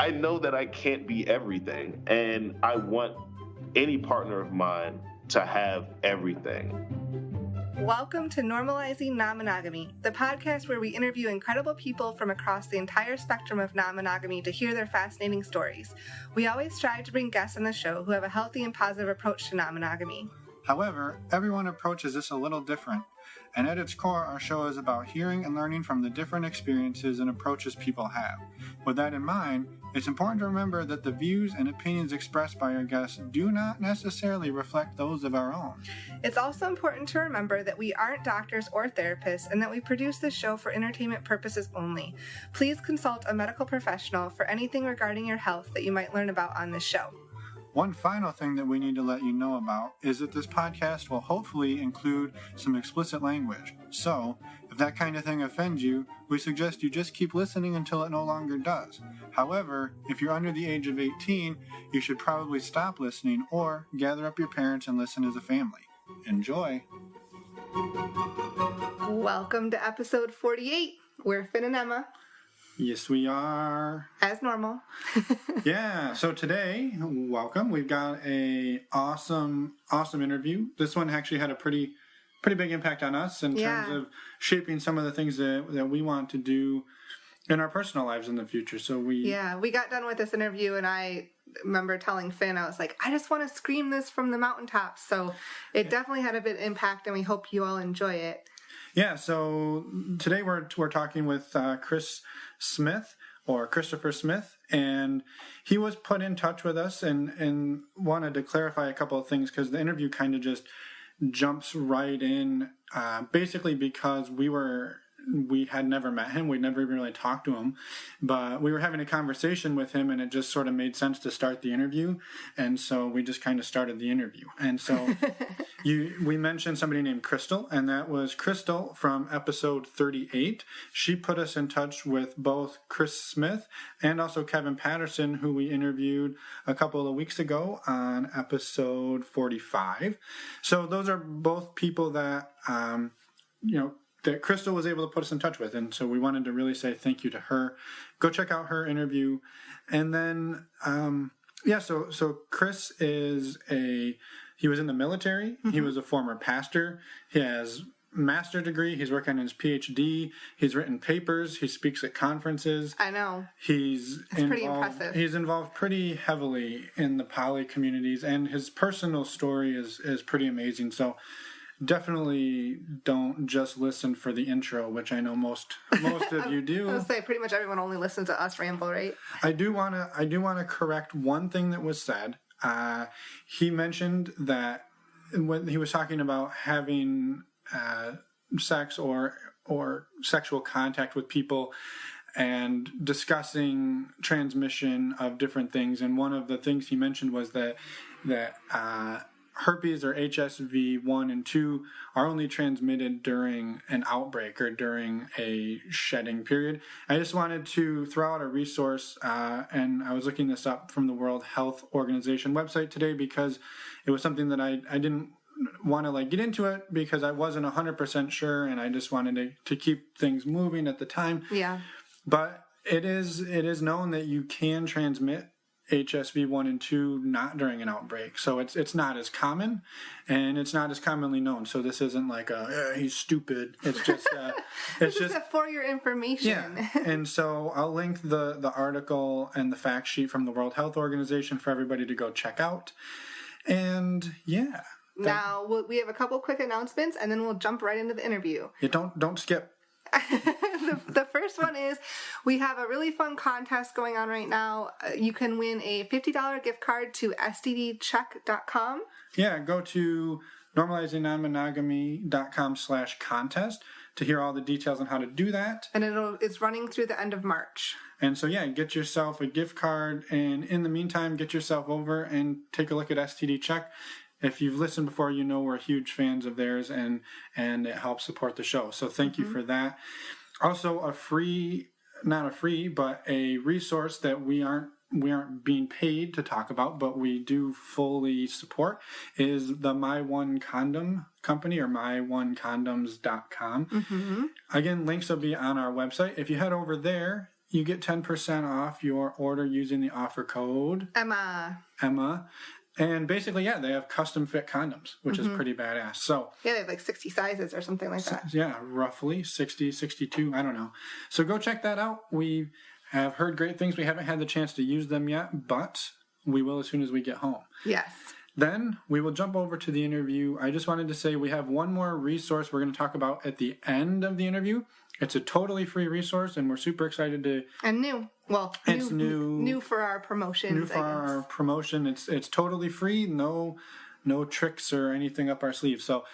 I know that I can't be everything, and I want any partner of mine to have everything. Welcome to Normalizing Non-Monogamy, the podcast where we interview incredible people from across the entire spectrum of non-monogamy to hear their fascinating stories. We always strive to bring guests on the show who have a healthy and positive approach to non-monogamy. However, everyone approaches this a little different, and at its core, our show is about hearing and learning from the different experiences and approaches people have. With that in mind, it's important to remember that the views and opinions expressed by our guests do not necessarily reflect those of our own. It's also important to remember that we aren't doctors or therapists and that we produce this show for entertainment purposes only. Please consult a medical professional for anything regarding your health that you might learn about on this show. One final thing that we need to let you know about is that this podcast will hopefully include some explicit language. So, if that kind of thing offends you, we suggest you just keep listening until it no longer does. However, if you're under the age of 18, you should probably stop listening or gather up your parents and listen as a family. Enjoy! Welcome to episode 48. We're Finn and Emma. Yes, we are. As normal. Yeah, so today, welcome. We've got a awesome interview. This one actually had a pretty big impact on us in terms of shaping some of the things that we want to do in our personal lives in the future. So we got done with this interview and I remember telling Finn, I was like, I just want to scream this from the mountaintops. So it definitely had a big impact and we hope you all enjoy it. Yeah, so today we're talking with Chris Smith, or Christopher Smith, and he was put in touch with us and wanted to clarify a couple of things because the interview kind of just jumps right in, basically because we had never met him. We'd never even really talked to him, but we were having a conversation with him and it just sort of made sense to start the interview. And so we just kind of started the interview. And so we mentioned somebody named Crystal, and that was Crystal from episode 38. She put us in touch with both Chris Smith and also Kevin Patterson, who we interviewed a couple of weeks ago on episode 45. So those are both people that, that Crystal was able to put us in touch with. And so we wanted to really say thank you to her. Go check out her interview. And then, so Chris he was in the military. Mm-hmm. He was a former pastor. He has master's degree. He's working on his PhD. He's written papers. He speaks at conferences. I know. It's pretty impressive. He's involved pretty heavily in the poly communities, and his personal story is pretty amazing. So definitely don't just listen for the intro, which I know most of you do. I was say pretty much everyone only listens to us ramble, right? I do want to correct one thing that was said. He mentioned that when he was talking about having sex or sexual contact with people and discussing transmission of different things, and one of the things he mentioned was that herpes or HSV 1 and 2 are only transmitted during an outbreak or during a shedding period. I just wanted to throw out a resource, and I was looking this up from the World Health Organization website today because it was something that I didn't want to get into it because I wasn't 100% sure, and I just wanted to keep things moving at the time. Yeah. But it is known that you can transmit HSV 1 and 2 not during an outbreak. So it's not as common, and it's not as commonly known. So this isn't like he's stupid. It's just it's just for your information. Yeah. And so I'll link the article and the fact sheet from the World Health Organization for everybody to go check out. And yeah. Now we have a couple quick announcements, and then we'll jump right into the interview. Yeah, don't skip. The first one is we have a really fun contest going on right now. You can win a $50 gift card to stdcheck.com. Yeah, go to normalizingnonmonogamy.com/contest to hear all the details on how to do that. And it's running through the end of March. And so, yeah, get yourself a gift card. And in the meantime, get yourself over and take a look at STD Check. If you've listened before, you know we're huge fans of theirs, and it helps support the show. So thank you for that. Also, not a free, but a resource that we aren't being paid to talk about, but we do fully support, is the My One Condom Company, or myonecondoms.com. Mm-hmm. Again, links will be on our website. If you head over there, you get 10% off your order using the offer code Emma. And basically, they have custom fit condoms, which is pretty badass. So yeah, they have like 60 sizes or something like that. Yeah, roughly 60, 62, I don't know. So go check that out. We have heard great things. We haven't had the chance to use them yet, but we will as soon as we get home. Yes. Then we will jump over to the interview. I just wanted to say we have one more resource we're going to talk about at the end of the interview. It's a totally free resource, and we're super excited to... And new. Well, it's new. New for our promotions, New for our promotion. It's totally free. No tricks or anything up our sleeve. So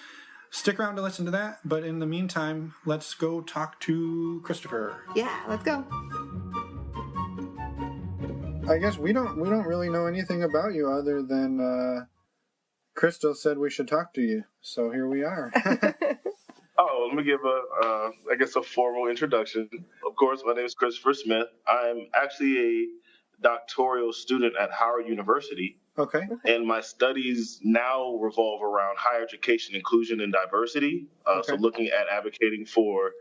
stick around to listen to that. But in the meantime, let's go talk to Christopher. Yeah, let's go. I guess we don't really know anything about you other than Crystal said we should talk to you. So here we are. Let me give a formal introduction. Of course, my name is Christopher Smith. I'm actually a doctoral student at Howard University. Okay. And my studies now revolve around higher education, inclusion, and diversity. So looking at advocating for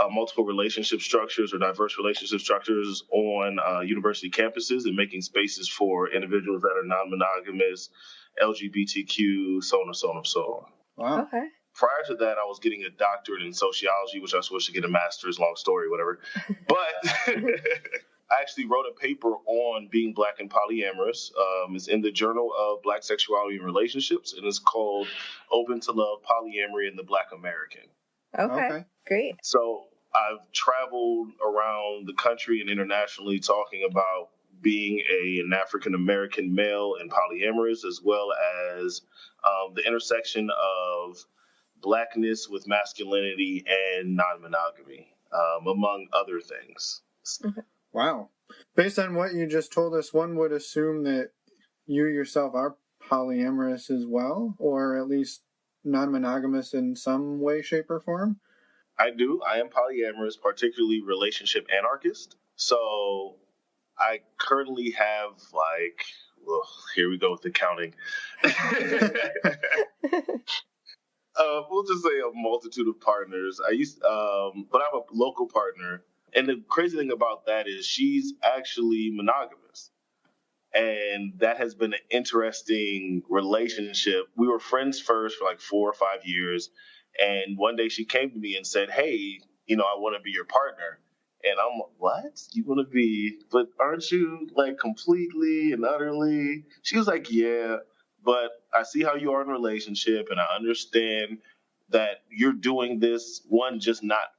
multiple relationship structures or diverse relationship structures on university campuses and making spaces for individuals that are non-monogamous, LGBTQ, so on and so on and so on. Wow. Okay. Prior to that, I was getting a doctorate in sociology, which I was supposed to get a master's, long story, whatever. But I actually wrote a paper on being Black and polyamorous. It's in the Journal of Black Sexuality and Relationships, and it's called Open to Love, Polyamory, and the Black American. Okay. Great. So I've traveled around the country and internationally talking about being an African-American male and polyamorous, as well as the intersection of Blackness with masculinity and non-monogamy, among other things. Okay. Wow. Based on what you just told us, one would assume that you yourself are polyamorous as well, or at least non-monogamous in some way, shape, or form? I do. I am polyamorous, particularly relationship anarchist. So I currently have here we go with the counting. We'll just say a multitude of partners. But I'm a local partner. And the crazy thing about that is she's actually monogamous. And that has been an interesting relationship. We were friends first for like 4 or 5 years. And one day she came to me and said, hey, I want to be your partner. And I'm like, what? You want to be, but aren't you like completely and utterly? She was like, yeah, but I see how you are in a relationship and I understand that you're doing this, one, just not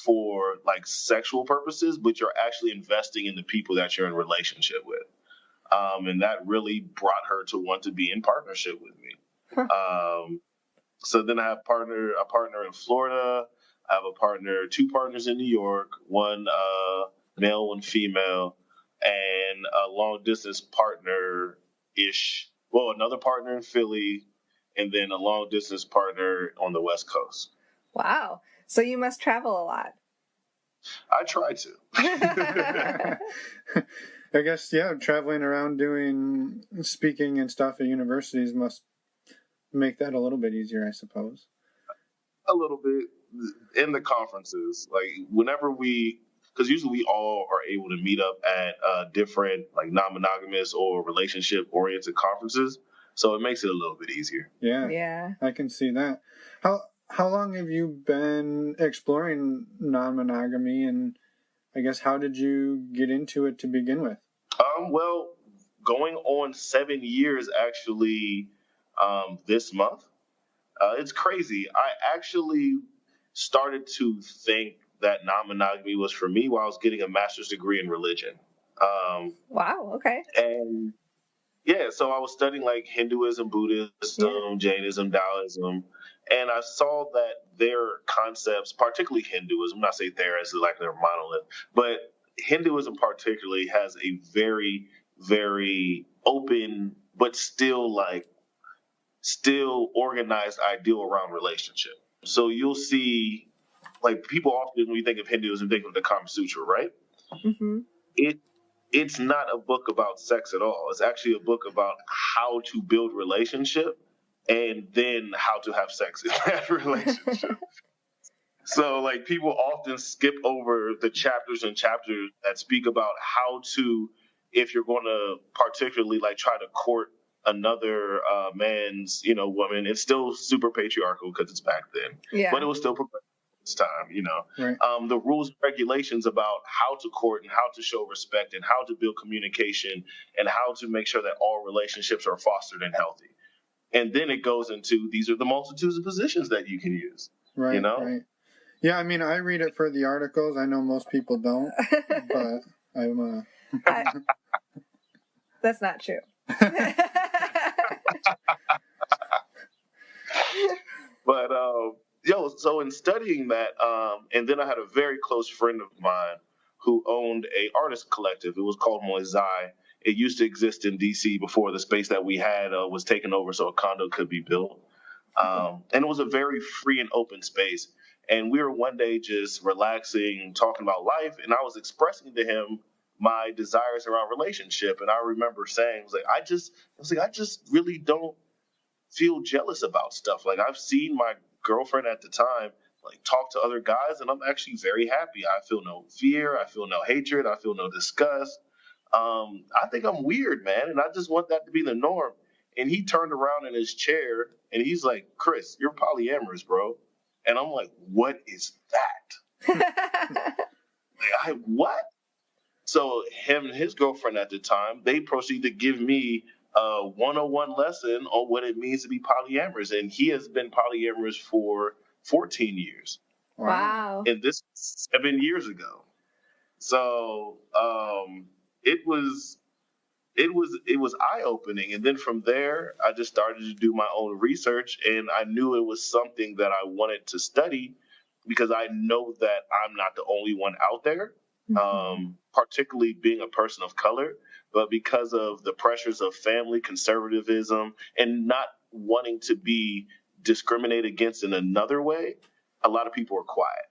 for like sexual purposes, but you're actually investing in the people that you're in relationship with. And that really brought her to want to be in partnership with me. So then I have a partner in Florida. I have 2 partners in New York, one male, one female, and a long distance partner-ish. Well, another partner in Philly, and then a long distance partner on the West Coast. Wow. So you must travel a lot. I try to. I guess, traveling around doing speaking and stuff at universities must make that a little bit easier, I suppose. A little bit. In the conferences, like whenever because usually we all are able to meet up at different like non-monogamous or relationship-oriented conferences, so it makes it a little bit easier. Yeah. I can see that. How long have you been exploring non-monogamy, and I guess how did you get into it to begin with? Well, going on 7 years actually this month. It's crazy. I actually started to think that non-monogamy was for me while I was getting a master's degree in religion. Wow, okay. And so I was studying like Hinduism, Buddhism, Jainism, Taoism, and I saw that their concepts, particularly Hinduism, I'm not saying there as like their monolith, but Hinduism particularly has a very, very open, but still organized ideal around relationship. So you'll see, like, people often, when you think of Hinduism, think of the Kama Sutra, right? Mm-hmm. It's not a book about sex at all. It's actually a book about how to build relationship and then how to have sex in that relationship. So, like, people often skip over the chapters and chapters that speak about how to, if you're going to particularly like try to court another man's, woman. It's still super patriarchal because it's back then, but it was still progressive this time. Right. The rules and regulations about how to court and how to show respect and how to build communication and how to make sure that all relationships are fostered and healthy. And then it goes into these are the multitudes of positions that you can use. Right. Right. Yeah, I mean, I read it for the articles. I know most people don't, but I'm. That's not true. But so in studying that, and then I had a very close friend of mine who owned a artist collective. It was called Moisai. It used to exist in DC before the space that we had was taken over, so a condo could be built. And it was a very free and open space. And we were one day just relaxing, talking about life, and I was expressing to him my desires around relationship. And I remember saying, I just really don't feel jealous about stuff. Like, I've seen my girlfriend at the time like talk to other guys, and I'm actually very happy. I feel no fear, I feel no hatred, I feel no disgust. I think I'm weird, man, and I just want that to be the norm. And he turned around in his chair and he's like, Chris, you're polyamorous, bro. And I'm like, what is that? What? So him and his girlfriend at the time, they proceeded to give me a 101 lesson on what it means to be polyamorous. And he has been polyamorous for 14 years. Wow. And this was 7 years ago. So it was eye-opening. And then from there, I just started to do my own research, and I knew it was something that I wanted to study because I know that I'm not the only one out there, particularly being a person of color, but because of the pressures of family conservatism and not wanting to be discriminated against in another way, a lot of people are quiet.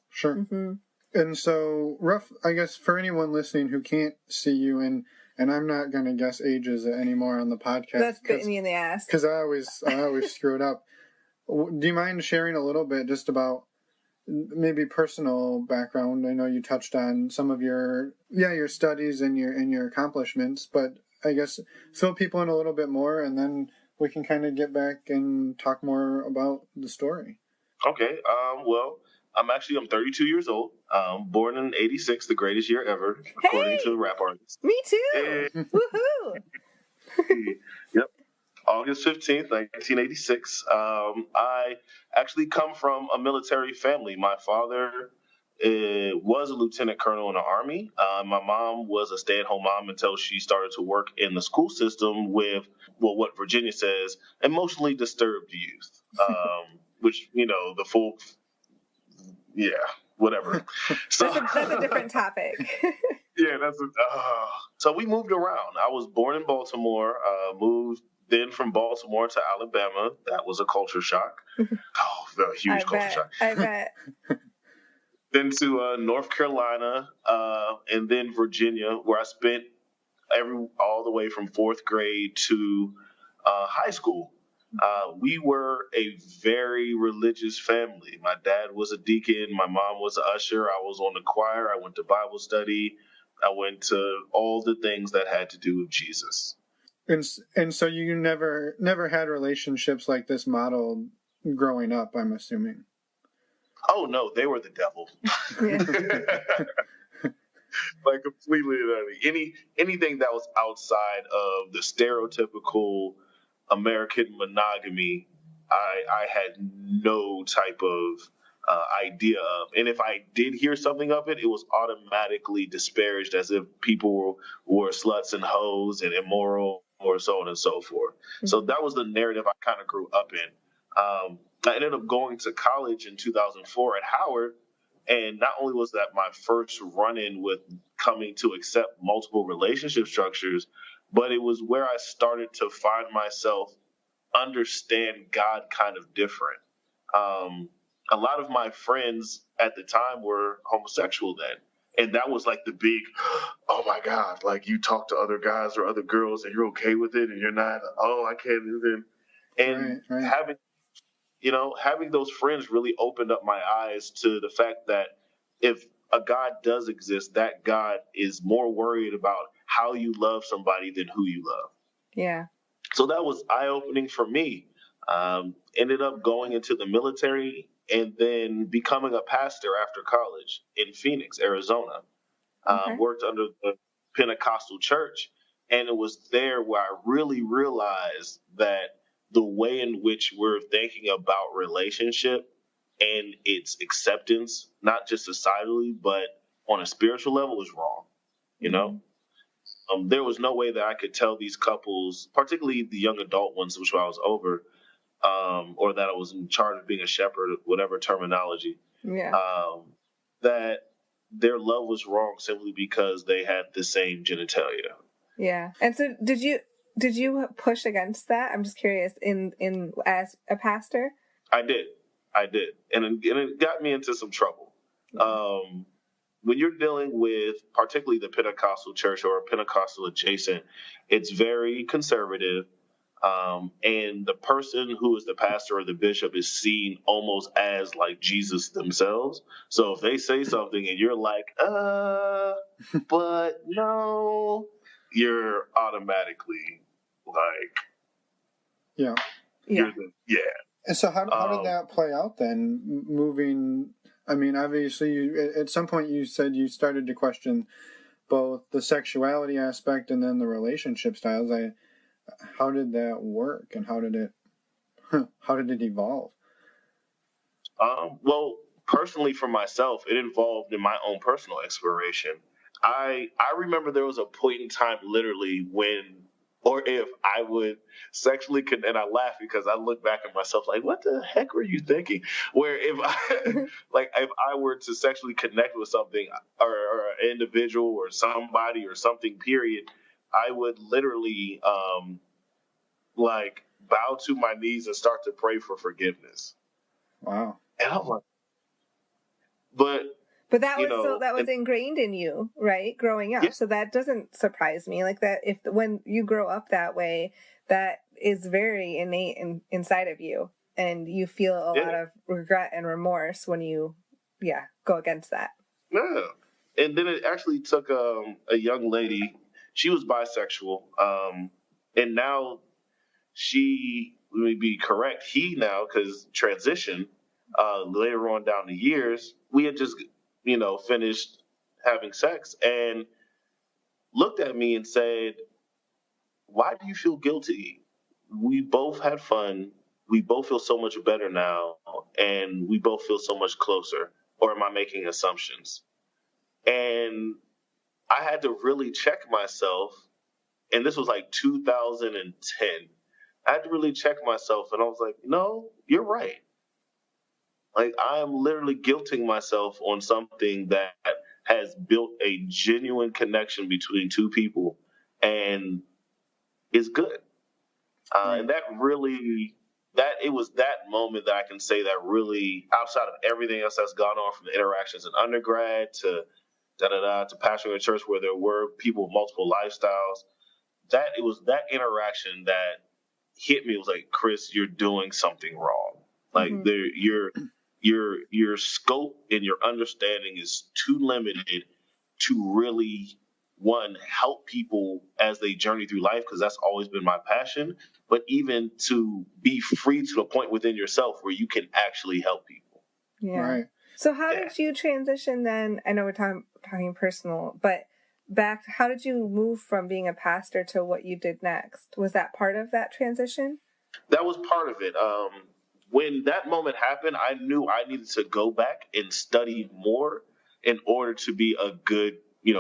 Sure. Mm-hmm. And so, I guess for anyone listening who can't see you, and I'm not going to guess ages anymore on the podcast. That's bitten me in the ass. Because I always screw it up. Do you mind sharing a little bit just about maybe personal background? I know you touched on some of your studies and your accomplishments, but I guess fill people in a little bit more, and then we can kind of get back and talk more about the story. Okay. Well, I'm 32 years old. Born in '86, the greatest year ever, according to rap artists. Me too. Woohoo! Yep. August 15th, 1986. I actually come from a military family. My father was a lieutenant colonel in the Army. My mom was a stay-at-home mom until she started to work in the school system with, what Virginia says, emotionally disturbed youth, which, the full... Yeah, whatever. So that's a different topic. Yeah, so we moved around. I was born in Baltimore, moved then from Baltimore to Alabama. That was a culture shock. A huge culture shock. I bet. Then to North Carolina, and then Virginia, where I spent all the way from fourth grade to high school. We were a very religious family. My dad was a deacon. My mom was an usher. I was on the choir. I went to Bible study. I went to all the things that had to do with Jesus. And so you never had relationships like this modeled growing up, I'm assuming. Oh, no, they were the devil. Like, completely. Anything that was outside of the stereotypical American monogamy, I had no type of idea of. And if I did hear something of it, it was automatically disparaged as if people were sluts and hoes and immoral or so on and so forth. Mm-hmm. So that was the narrative I kind of grew up in. I ended up going to college in 2004 at Howard. And not only was that my first run-in with coming to accept multiple relationship structures, but it was where I started to find myself understand God kind of different. A lot of my friends at the time were homosexual then. And that was like the big, oh my God, like you talk to other guys or other girls and you're okay with it and you're not, I can't even. And right. having those friends really opened up my eyes to the fact that if a God does exist, that God is more worried about how you love somebody than who you love. Yeah. So that was eye-opening for me. Ended up going into the military and then becoming a pastor after college in Phoenix, Arizona. Okay. Worked under the Pentecostal church. And it was there where I really realized that the way in which we're thinking about relationship and its acceptance, not just societally, but on a spiritual level, is wrong. There was no way that I could tell these couples, particularly the young adult ones, which I was over, or that I was in charge of being a shepherd, whatever terminology, Yeah. that their love was wrong simply because they had the same genitalia. Yeah. And so did you push against that? I'm just curious in as a pastor? I did. And it got me into some trouble. Yeah. When you're dealing with particularly the Pentecostal church or Pentecostal adjacent, it's very conservative. And the person who is the pastor or the bishop is seen almost as like Jesus themselves. So if they say something and you're like, but no, you're automatically like, yeah. Yeah. And so how did that play out then? Moving, I mean, obviously, at some point you said you started to question both the sexuality aspect and then the relationship styles. How did that work, and how did it evolve? Well, personally for myself, it involved in my own personal exploration. I remember there was a point in time, literally, when or if I would sexually connect, and I laugh because I look back at myself like, what the heck were you thinking? Where if I were to sexually connect with something or an individual or somebody or something, period, I would literally bow to my knees and start to pray for forgiveness. Wow. And I'm like, but that was ingrained in you, right? Growing up. Yeah. So that doesn't surprise me. Like that, when you grow up that way, that is very innate inside of you. And you feel a lot of regret and remorse when you, go against that. Yeah. And then it actually took a young lady. She was bisexual. And now she, let me be correct, he now, because transition, later on down the years, we had just finished having sex and looked at me and said, why do you feel guilty? We both had fun. We both feel so much better now. And we both feel so much closer. Or am I making assumptions? And I had to really check myself. And this was like 2010. I had to really check myself. And I was like, no, you're right. Like, I am literally guilting myself on something that has built a genuine connection between two people and is good. And that really, it was that moment that I can say that really, outside of everything else that's gone on from the interactions in undergrad to to pastoring a church where there were people with multiple lifestyles, it was that interaction that hit me. It was like, Chris, you're doing something wrong. Like, your scope and your understanding is too limited to really, one, help people as they journey through life, because that's always been my passion, but even to be free to the point within yourself where you can actually help people. Yeah. Right. So how did you transition then? I know we're talking personal, but how did you move from being a pastor to what you did next? Was that part of that transition? That was part of it. When that moment happened, I knew I needed to go back and study more in order to be a good,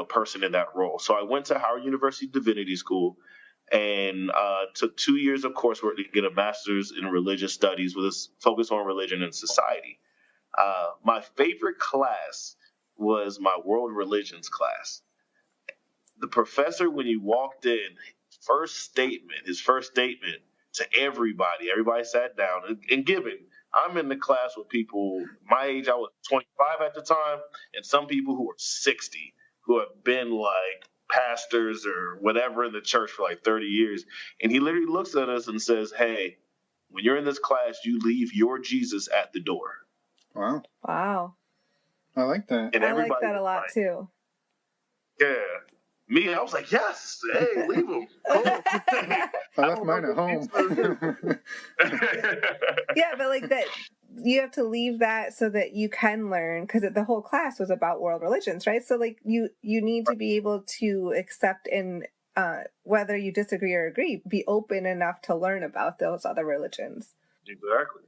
person in that role. So I went to Howard University Divinity School and took 2 years of coursework to get a master's in religious studies with a focus on religion and society. My favorite class was my world religions class. The professor, when you walked in, his first statement to everybody sat down and given. I'm in the class with people my age. I was 25 at the time, and some people who were 60 who have been like pastors or whatever in the church for like 30 years. And he literally looks at us and says, hey, When you're in this class, you leave your Jesus at the door. Wow. Wow. I like that. And I like everybody that a lot, too. Yeah. Me, I was like, yes, hey, leave him. Cool. I left mine at home. Yeah, but like that, you have to leave that so that you can learn, because the whole class was about world religions, right? So like you need to be able to accept and whether you disagree or agree, be open enough to learn about those other religions. Exactly.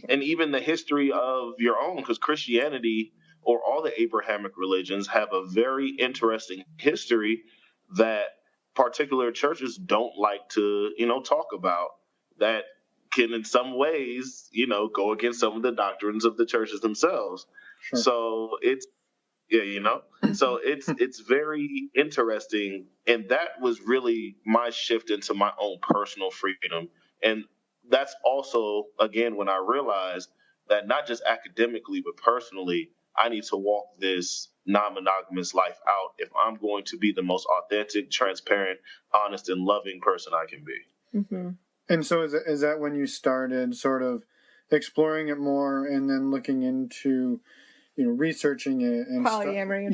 And even the history of your own, because Christianity or all the Abrahamic religions have a very interesting history that particular churches don't like to, talk about, that can in some ways, go against some of the doctrines of the churches themselves. Sure. So it's it's very interesting, and that was really my shift into my own personal freedom. And that's also, again, when I realized that not just academically but personally, I need to walk this non-monogamous life out if I'm going to be the most authentic, transparent, honest, and loving person I can be. Mm-hmm. And so is that when you started sort of exploring it more and then looking into, researching it and polyamory?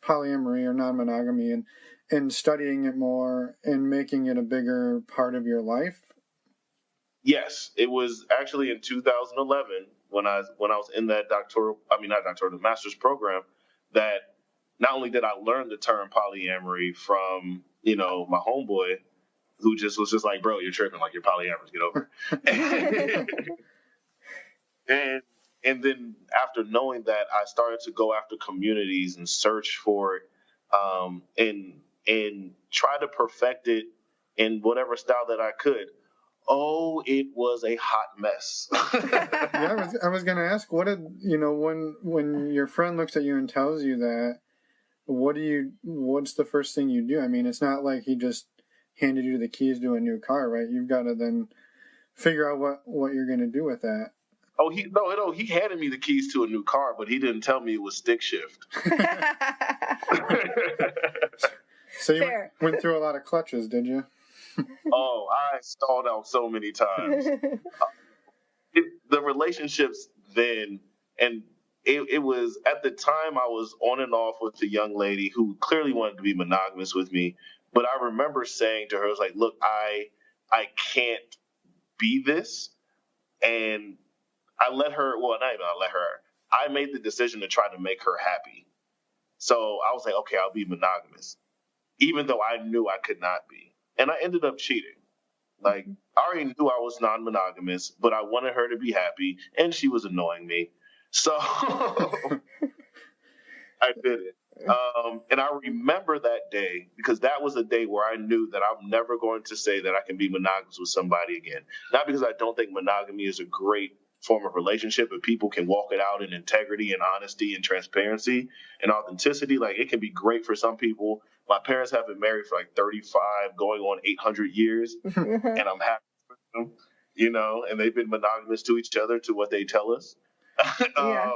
Polyamory or non-monogamy and studying it more and making it a bigger part of your life? Yes, it was actually in 2011 when I was in that master's program, that not only did I learn the term polyamory from, my homeboy, who was just like, bro, you're tripping, like, you're polyamorous, get over it. And then after knowing that, I started to go after communities and search for it, and try to perfect it in whatever style that I could. Oh, it was a hot mess. Yeah, I was going to ask, what did, when your friend looks at you and tells you that, what's the first thing you do? I mean, it's not like he just handed you the keys to a new car, right? You've got to then figure out what you're going to do with that. Oh, he handed me the keys to a new car, but he didn't tell me it was stick shift. So you went through a lot of clutches, did you? Oh, I stalled out so many times. The relationships then, and it was, at the time, I was on and off with a young lady who clearly wanted to be monogamous with me. But I remember saying to her, I was like, look, I can't be this. And I let her, well, not even I let her, I made the decision to try to make her happy. So I was like, okay, I'll be monogamous, even though I knew I could not be. And I ended up cheating. Like, I already knew I was non-monogamous, but I wanted her to be happy, and she was annoying me. So I did it. And I remember that day because that was a day where I knew that I'm never going to say that I can be monogamous with somebody again. Not because I don't think monogamy is a great form of relationship, but people can walk it out in integrity and honesty and transparency and authenticity. Like, it can be great for some people. My parents have been married for like 35, going on 800 years, and I'm happy with them, and they've been monogamous to each other, to what they tell us. Yeah.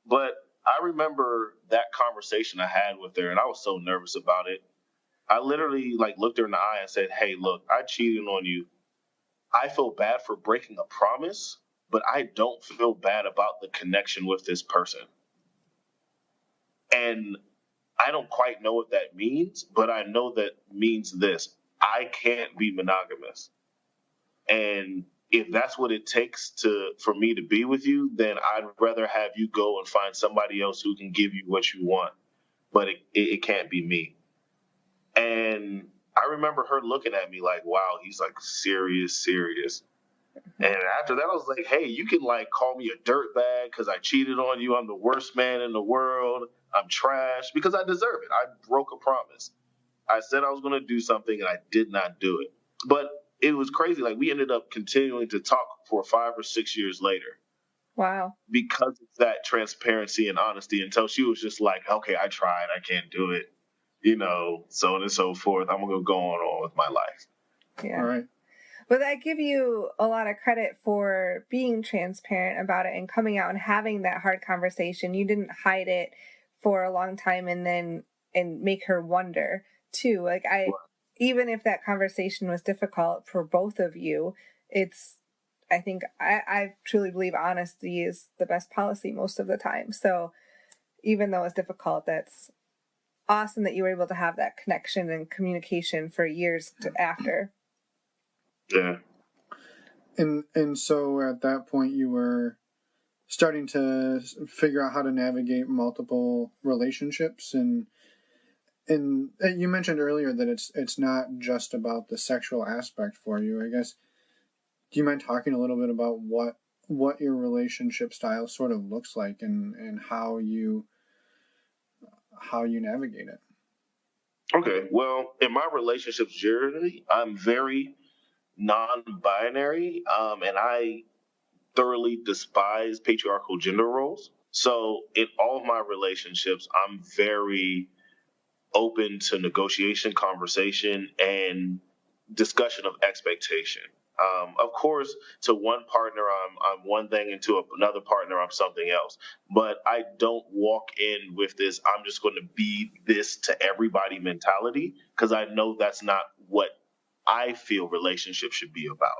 But I remember that conversation I had with her, and I was so nervous about it. I literally looked her in the eye and said, hey, look, I cheated on you. I feel bad for breaking a promise, but I don't feel bad about the connection with this person. And I don't quite know what that means, but I know that means this: I can't be monogamous. And if that's what it takes for me to be with you, then I'd rather have you go and find somebody else who can give you what you want. But it can't be me. And I remember her looking at me like, wow, he's like serious. And after that, I was like, hey, you can call me a dirtbag because I cheated on you. I'm the worst man in the world. I'm trash because I deserve it. I broke a promise. I said I was going to do something and I did not do it. But it was crazy. We ended up continuing to talk for 5 or 6 years later. Wow. Because of that transparency and honesty, until she was just like, okay, I tried. I can't do it. So on and so forth. I'm going to go on with my life. Yeah. All right. But I give you a lot of credit for being transparent about it and coming out and having that hard conversation. You didn't hide it for a long time and make her wonder too. even if that conversation was difficult for both of you, I truly believe honesty is the best policy most of the time. So even though it's difficult, that's awesome that you were able to have that connection and communication for years after. Yeah. And so at that point you were starting to figure out how to navigate multiple relationships, and you mentioned earlier that it's not just about the sexual aspect for you. I guess, do you mind talking a little bit about what your relationship style sort of looks like and how you navigate it? Okay. Well, in my relationships journey, I'm very non-binary, and I thoroughly despise patriarchal gender roles. So in all of my relationships, I'm very open to negotiation, conversation, and discussion of expectation. Of course, to one partner, I'm one thing, and to another partner, I'm something else. But I don't walk in with this, I'm just going to be this to everybody mentality, because I know that's not what I feel relationships should be about.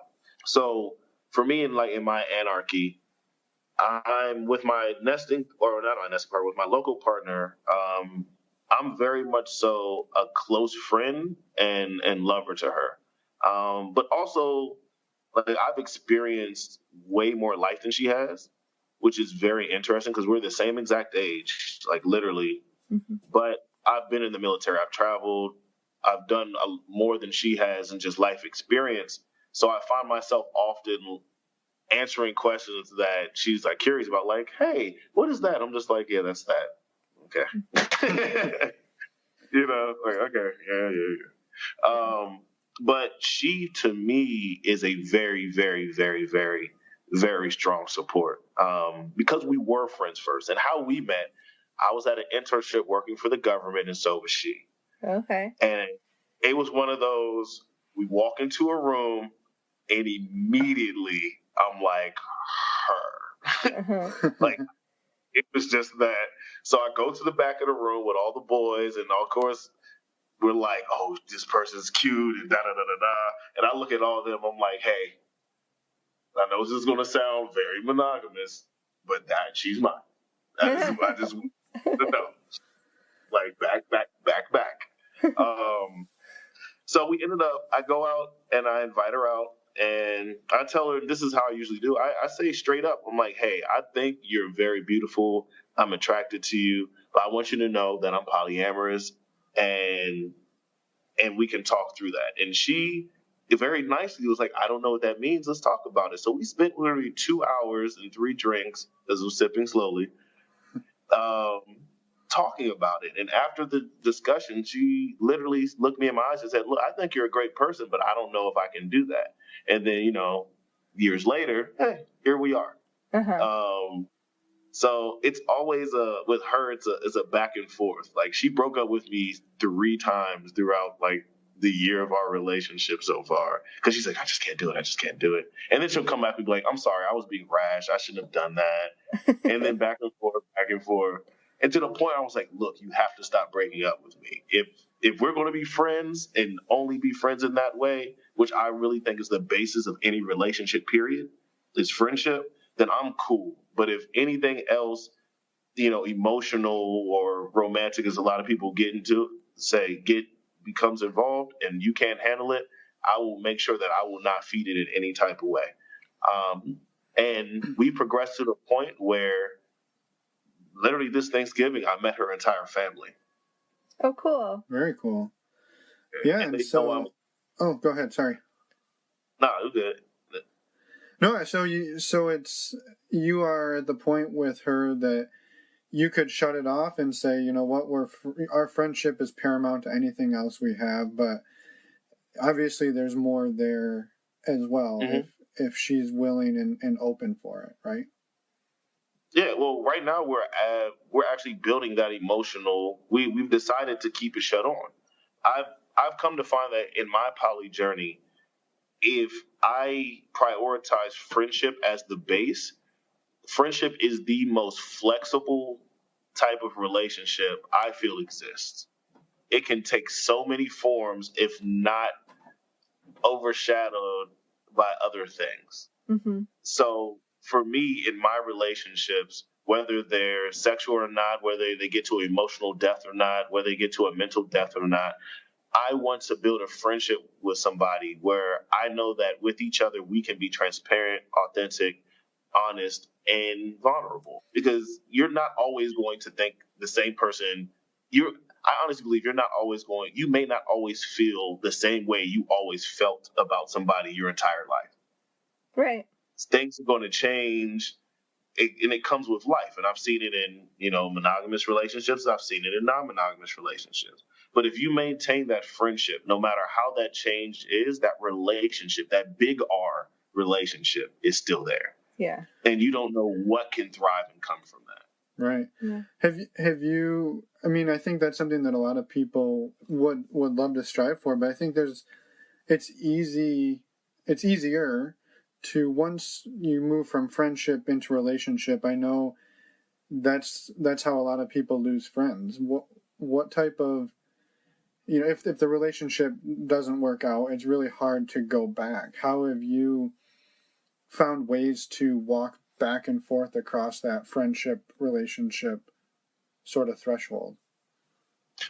So for me, in my anarchy, I'm with my nesting, or not my nesting partner, with my local partner. I'm very much so a close friend and lover to her. But also, like, I've experienced way more life than she has, which is very interesting because we're the same exact age, like literally. Mm-hmm. But I've been in the military. I've traveled. I've done more than she has in just life experience. So I find myself often answering questions that she's like curious about, like, "Hey, what is that?" I'm just like, "Yeah, that's that." Okay. Like, okay, yeah. But she, to me, is a very, very, very, very, very strong support. Because we were friends first, and how we met, I was at an internship working for the government, and so was she. Okay. And it was one of those, we walk into a room, and immediately I'm like, her. Uh-huh. Like, it was just that. So I go to the back of the room with all the boys, and of course, we're like, "Oh, this person's cute," and da da da da da. And I look at all of them, I'm like, "Hey, I know this is gonna sound very monogamous, but she's mine. I just want to know, like, back. So we ended up. I go out and I invite her out, and I tell her this is how I usually do. I say straight up, I'm like, "Hey, I think you're very beautiful. I'm attracted to you, but I want you to know that I'm polyamorous, and we can talk through that." And she very nicely was like, "I don't know what that means. Let's talk about it." So we spent literally 2 hours and 3 drinks, as we're sipping slowly, um, talking about it. And after the discussion, she literally looked me in my eyes and said, "Look, I think you're a great person, but I don't know if I can do that." And then, years later, hey, here we are. Uh-huh. So it's always with her, it's a back and forth. Like, she broke up with me 3 times throughout, like, the year of our relationship so far, because she's like, "I just can't do it. And then she'll come back and be like, "I'm sorry, I was being rash. I shouldn't have done that." And then back and forth. And to the point I was like, "Look, you have to stop breaking up with me. If we're going to be friends and only be friends in that way, which I really think is the basis of any relationship, period, is friendship, then I'm cool. But if anything else, emotional or romantic, as a lot of people becomes involved, and you can't handle it, I will make sure that I will not feed it in any type of way." And we progressed to the point where literally this Thanksgiving, I met her entire family. Oh, cool. Very cool. Yeah, and so... Oh, go ahead, sorry. No, it was good. No, you are at the point with her that you could shut it off and say, "You know what, our friendship is paramount to anything else we have," but obviously there's more there as well, mm-hmm. if she's willing and open for it, right? Yeah, well, right now we're actually building that emotional. We've decided to keep it shut on. I've come to find that in my poly journey, if I prioritize friendship as the base, friendship is the most flexible type of relationship I feel exists. it can take so many forms if not overshadowed by other things. Mm-hmm. So for me, in my relationships, whether they're sexual or not, whether they get to emotional depth or not, whether they get to a mental depth or not, I want to build a friendship with somebody where I know that with each other we can be transparent, authentic, honest, and vulnerable. Because you're not always going to think the same person. I honestly believe you may not always feel the same way you always felt about somebody your entire life. Right. Things are going to change, and it comes with life. And I've seen it in, monogamous relationships. I've seen it in non-monogamous relationships. But if you maintain that friendship, no matter how that change is, that relationship, that big R relationship is still there. Yeah. And you don't know what can thrive and come from that. Right. Yeah. Have you, I mean, I think that's something that a lot of people would love to strive for, but I think it's easier to, once you move from friendship into relationship. I know that's how a lot of people lose friends. What type of, if the relationship doesn't work out, it's really hard to go back. How have you found ways to walk back and forth across that friendship relationship sort of threshold?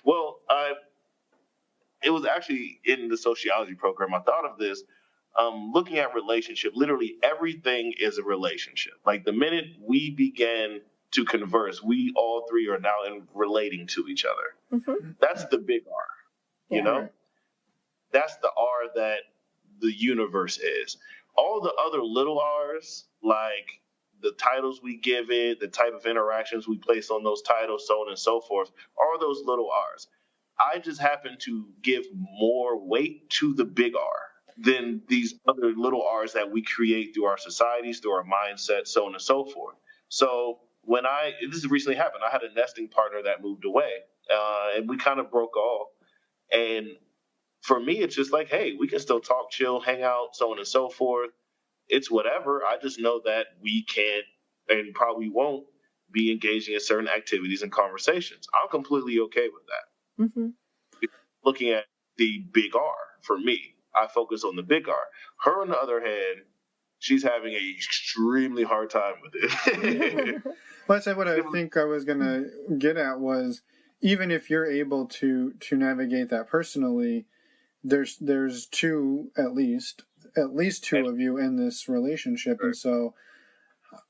Well, it was actually in the sociology program. I thought of this. Looking at relationship, literally everything is a relationship. Like the minute we began to converse, we all three are now relating to each other. Mm-hmm. That's the big R, Yeah. you know? Right. That's the R that the universe is. All the other little R's, like the titles we give it, the type of interactions we place on those titles, so on and so forth, are those little R's. I just happen to give more weight to the big R than these other little R's that we create through our societies, through our mindset, so on and so forth. So this recently happened, I had a nesting partner that moved away, and we kind of broke off. And for me, it's just like, hey, we can still talk, chill, hang out, so on and so forth. It's whatever. I just know that we can't and probably won't be engaging in certain activities and conversations. I'm completely okay with that. Mm-hmm. Looking at the big R, for me, I focus on the big R. Her, on the other hand, she's having an extremely hard time with it. Well, that's what I think I was going to get at was, even if you're able to navigate that personally, there's two, at least two of you in this relationship. Right. And so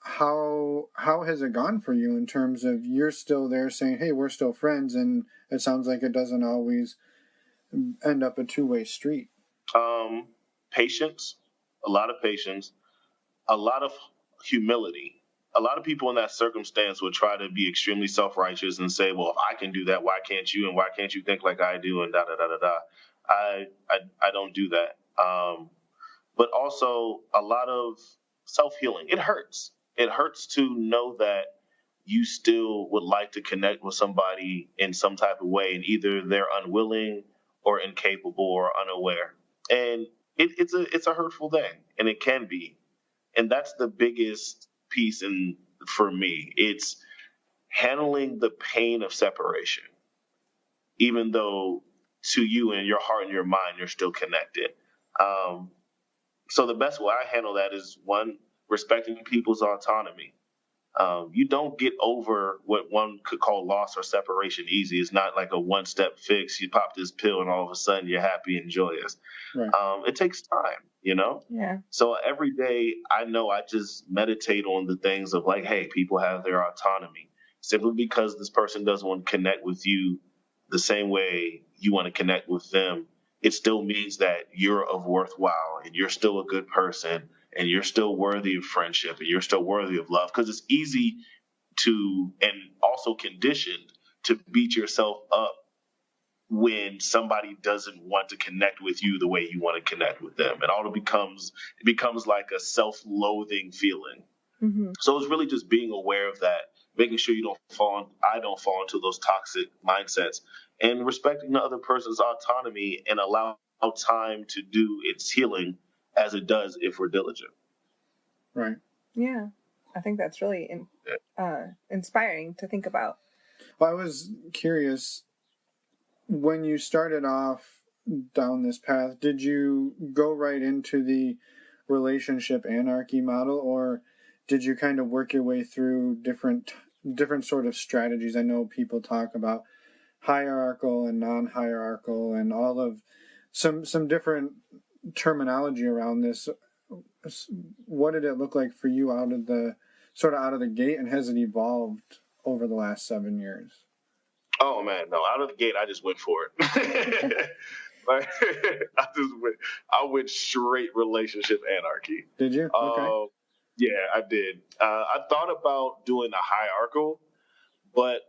how has it gone for you in terms of you're still there saying, hey, we're still friends, and it sounds like it doesn't always end up a two-way street? Patience, a lot of patience, a lot of humility. A lot of people in that circumstance would try to be extremely self-righteous and say, well, if I can do that, why can't you? And why can't you think like I do? And da da da da da. I don't do that. But also a lot of self-healing. It hurts. It hurts to know that you still would like to connect with somebody in some type of way, and either they're unwilling or incapable or unaware. And it's a hurtful thing, and it can be. And that's the biggest piece for me. It's handling the pain of separation, even though to you and your heart and your mind, you're still connected. So the best way I handle that is, one, respecting people's autonomy. You don't get over what one could call loss or separation easy. It's not like a one-step fix. You pop this pill and all of a sudden you're happy and joyous. Right. It takes time, Yeah. So every day I know I just meditate on the things of like, hey, people have their autonomy. Simply because this person doesn't want to connect with you the same way you want to connect with them, it still means that you're of worthwhile and you're still a good person and you're still worthy of friendship and you're still worthy of love. Because it's easy to, and also conditioned to, beat yourself up when somebody doesn't want to connect with you the way you want to connect with them. It becomes like a self-loathing feeling. Mm-hmm. So it's really just being aware of that, making sure I don't fall into those toxic mindsets, and respecting the other person's autonomy and allow time to do its healing as it does if we're diligent. Right. Yeah. I think that's really inspiring to think about. Well, I was curious, when you started off down this path, did you go right into the relationship anarchy model, or did you kind of work your way through different sort of strategies? I know people talk about hierarchical and non-hierarchical and all of some different terminology around this. What did it look like for you out of the gate, and has it evolved over the last 7 years? Oh man, no! Out of the gate, I just went for it. Like, I went straight relationship anarchy. Did you? Okay. Yeah, I did. I thought about doing a hierarchical, but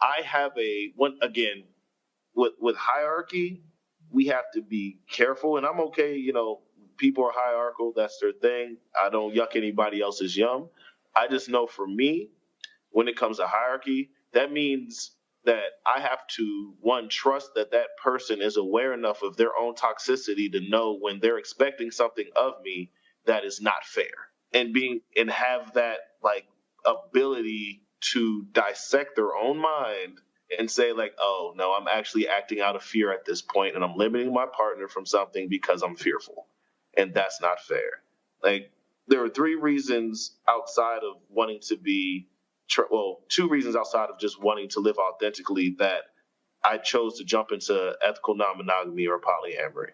I have again with hierarchy, we have to be careful, and I'm okay. People are hierarchical; that's their thing. I don't yuck anybody else's yum. I just know for me, when it comes to hierarchy, that means that I have to, one, trust that that person is aware enough of their own toxicity to know when they're expecting something of me that is not fair, and have that like ability to dissect their own mind and say like, oh no, I'm actually acting out of fear at this point, and I'm limiting my partner from something because I'm fearful, and that's not fair. Like, there are three reasons outside of wanting to be two reasons outside of just wanting to live authentically that I chose to jump into ethical non-monogamy or polyamory.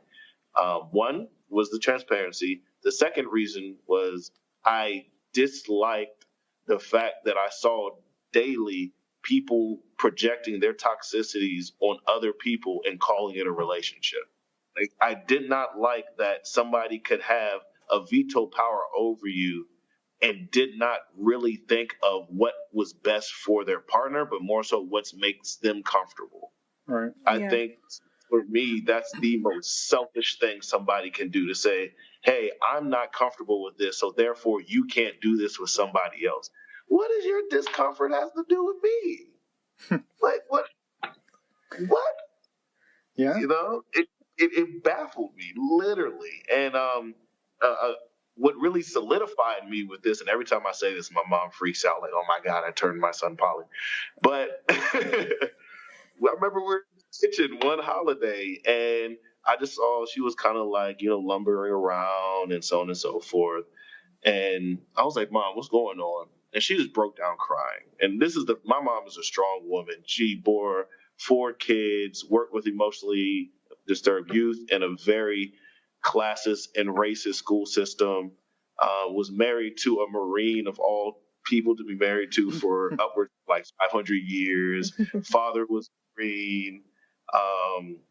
One was the transparency. The second reason was I disliked the fact that I saw daily people projecting their toxicities on other people and calling it a relationship. Like, I did not like that somebody could have a veto power over you and did not really think of what was best for their partner, but more so what makes them comfortable. Right. I think for me, that's the most selfish thing somebody can do, to say, hey, I'm not comfortable with this, so therefore you can't do this with somebody else. What does your discomfort have to do with me? Like, what? Yeah. It baffled me, literally. And what really solidified me with this, and every time I say this, my mom freaks out, like, oh my God, I turned my son poly. But I remember we were in the kitchen one holiday, and I just saw she was kind of like, lumbering around and so on and so forth. And I was like, Mom, what's going on? And she just broke down crying. And my mom is a strong woman. She bore 4 kids, worked with emotionally disturbed youth in a very classist and racist school system, was married to a Marine of all people to be married to for upwards of like 500 years. Father was Marine,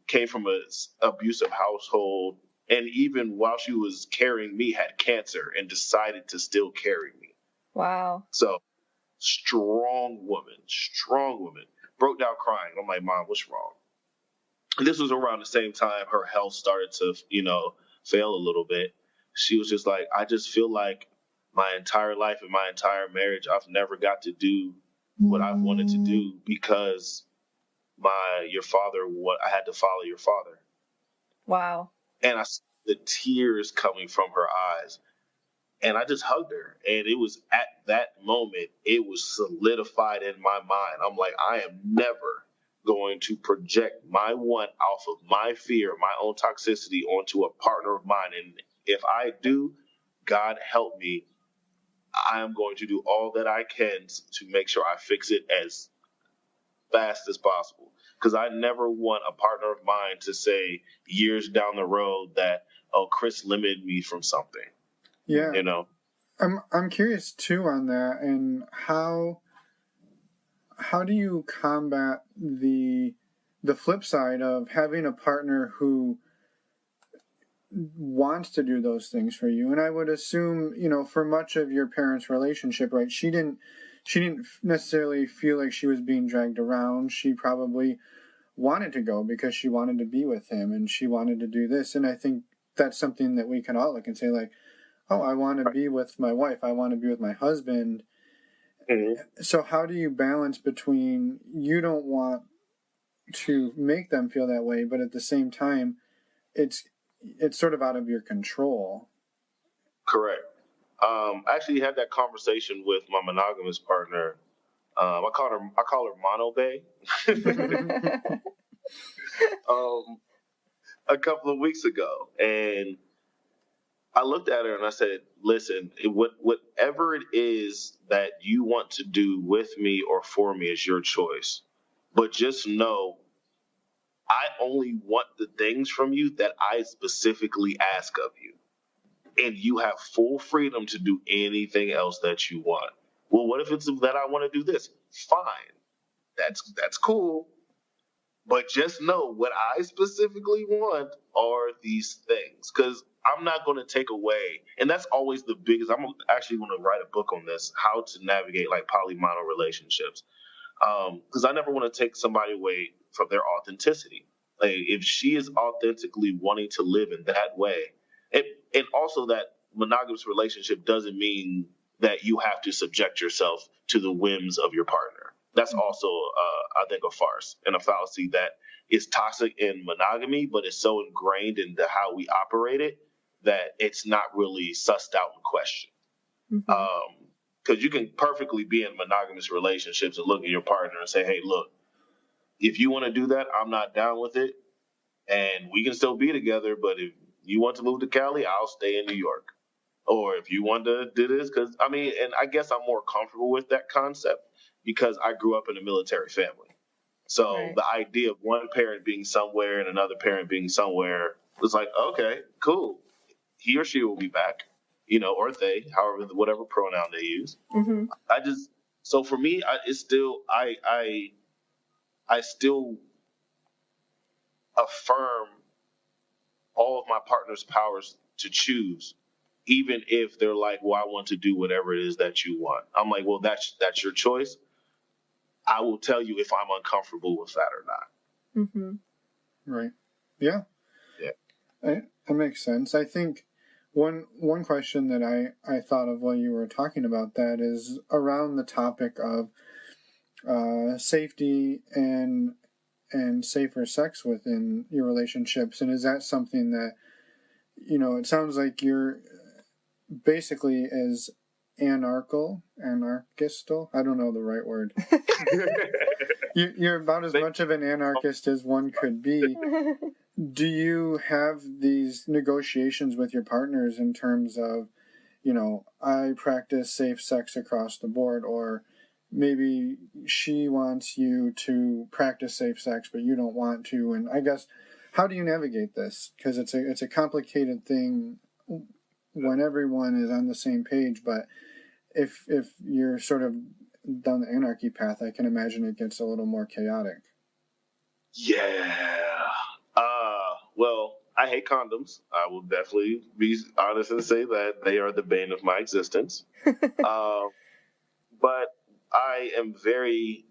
came from an abusive household, and even while she was carrying me, had cancer and decided to still carry me. Wow. So, strong woman, broke down crying. I'm like, Mom, what's wrong? And this was around the same time her health started to, fail a little bit. She was just like, I just feel like my entire life and my entire marriage, I've never got to do what I've wanted to do because I had to follow your father. Wow. And I saw the tears coming from her eyes. And I just hugged her. And it was at that moment, it was solidified in my mind. I'm like, I am never going to project my want off of my fear, my own toxicity onto a partner of mine. And if I do, God help me, I am going to do all that I can to make sure I fix it as fast as possible. Because I never want a partner of mine to say years down the road that, oh, Chris limited me from something. Yeah. I'm curious too on that, and how do you combat the flip side of having a partner who wants to do those things for you? And I would assume, for much of your parents' relationship, right, she didn't necessarily feel like she was being dragged around. She probably wanted to go because she wanted to be with him and she wanted to do this. And I think that's something that we can all look and say, like, oh, I want to be with my wife, I want to be with my husband. Mm-hmm. So how do you balance between, you don't want to make them feel that way, but at the same time, it's sort of out of your control? Correct. I actually had that conversation with my monogamous partner. I call her Mono Bae. a couple of weeks ago, and I looked at her and I said, "Listen, whatever it is that you want to do with me or for me is your choice, but just know I only want the things from you that I specifically ask of you. And you have full freedom to do anything else that you want." Well, what if it's that I want to do this? Fine. That's cool. But just know what I specifically want are these things. Because I'm not going to take away, and that's always the biggest. I'm actually going to write a book on this, how to navigate like polymono relationships. Because I never want to take somebody away from their authenticity. Like if she is authentically wanting to live in that way, and also that monogamous relationship doesn't mean that you have to subject yourself to the whims of your partner. That's also, I think, a farce and a fallacy that is toxic in monogamy, but is so ingrained into how we operate it that it's not really sussed out and questioned. Because you can perfectly be in monogamous relationships and look at your partner and say, "Hey, look, if you want to do that, I'm not down with it, and we can still be together. But if you want to move to Cali, I'll stay in New York. Or if you want to do this," because and I guess I'm more comfortable with that concept because I grew up in a military family. So Right. the idea of one parent being somewhere and another parent being somewhere was like, okay, cool. He or she will be back, or they, however, whatever pronoun they use. Mm-hmm. So for me, it's still, I still affirm all of my partner's powers to choose, even if they're like, "Well, I want to do whatever it is that you want." I'm like, "Well, that's your choice. I will tell you if I'm uncomfortable with that or not." Mm-hmm. Right. Yeah. Yeah. That makes sense. I think one question that I thought of while you were talking about that is around the topic of safety and safer sex within your relationships. And is that something that, it sounds like you're basically as anarchistal. I don't know the right word. You're about as much of an anarchist as one could be. Do you have these negotiations with your partners in terms of, I practice safe sex across the board, or maybe she wants you to practice safe sex, but you don't want to? And I guess, how do you navigate this? Because it's a complicated thing when everyone is on the same page, but if you're sort of down the anarchy path, I can imagine it gets a little more chaotic. Yeah. Well, I hate condoms. I will definitely be honest and say that they are the bane of my existence. But I am very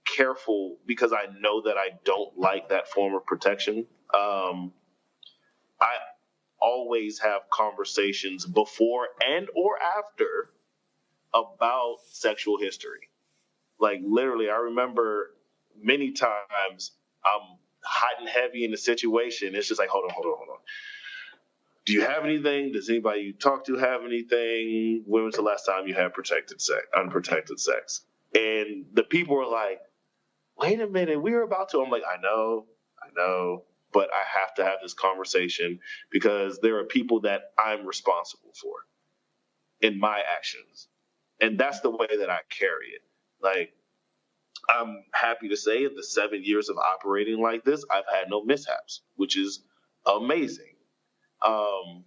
careful because I know that I don't like that form of protection. I always have conversations before and or after about sexual history. Like literally, I remember many times I'm hot and heavy in the situation. It's just like, hold on. Do you have anything? Does anybody you talk to have anything? When was the last time you had unprotected sex? And the people were like, wait a minute, we were about to. I'm like, I know, but I have to have this conversation because there are people that I'm responsible for in my actions. And that's the way that I carry it. Like, I'm happy to say in the 7 years of operating like this, I've had no mishaps, which is amazing. And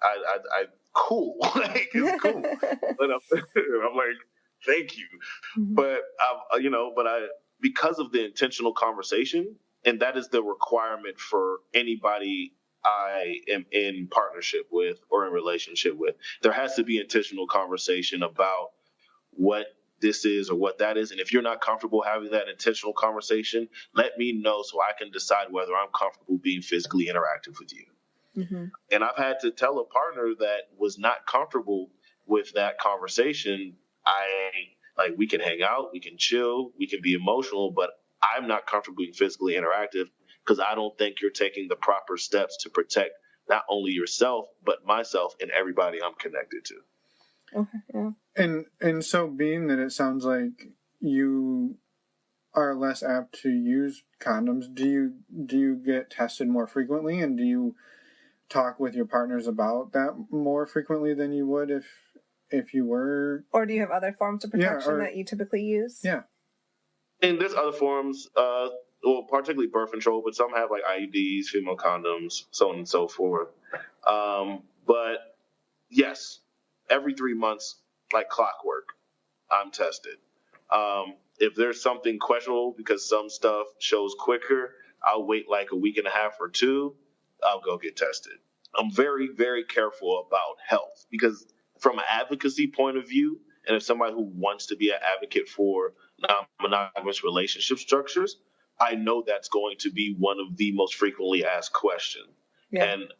I cool. Like, it's cool. But I'm like, thank you. Mm-hmm. But because of the intentional conversation, and that is the requirement for anybody I am in partnership with or in relationship with, there has to be intentional conversation about what this is or what that is. And if you're not comfortable having that intentional conversation, let me know so I can decide whether I'm comfortable being physically interactive with you. Mm-hmm. And I've had to tell a partner that was not comfortable with that conversation, we can hang out, we can chill, we can be emotional, but I'm not comfortable being physically interactive because I don't think you're taking the proper steps to protect not only yourself, but myself and everybody I'm connected to. Okay, yeah. And so being that it sounds like you are less apt to use condoms, do you get tested more frequently, and do you talk with your partners about that more frequently than you would if you were? Or do you have other forms of protection that you typically use? Yeah. And there's other forms, particularly birth control, but some have like IUDs, female condoms, so on and so forth. But yes, every 3 months, like clockwork, I'm tested. If there's something questionable because some stuff shows quicker, I'll wait like a week and a half or two. I'll go get tested. I'm very, very careful about health because from an advocacy point of view, and if somebody who wants to be an advocate for non-monogamous relationship structures, I know that's going to be one of the most frequently asked questions. Yeah. And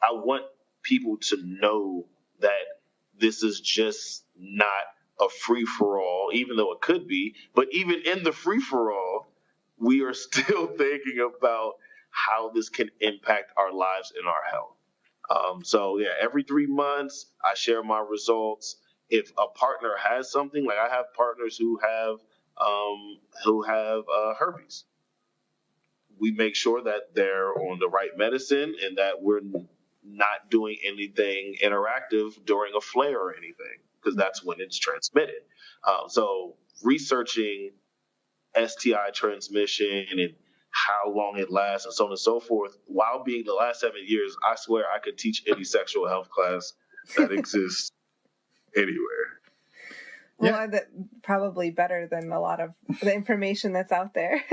I want people to know that this is just not a free-for-all, even though it could be. But even in the free-for-all, we are still thinking about how this can impact our lives and our health. So yeah, every 3 months, I share my results. If a partner has something, like I have partners who have herpes, we make sure that they're on the right medicine and that we're not doing anything interactive during a flare or anything, because that's when it's transmitted. So researching STI transmission and how long it lasts and so on and so forth, while being the last 7 years, I swear I could teach any sexual health class that exists anywhere. Well, yeah. Probably better than a lot of the information that's out there.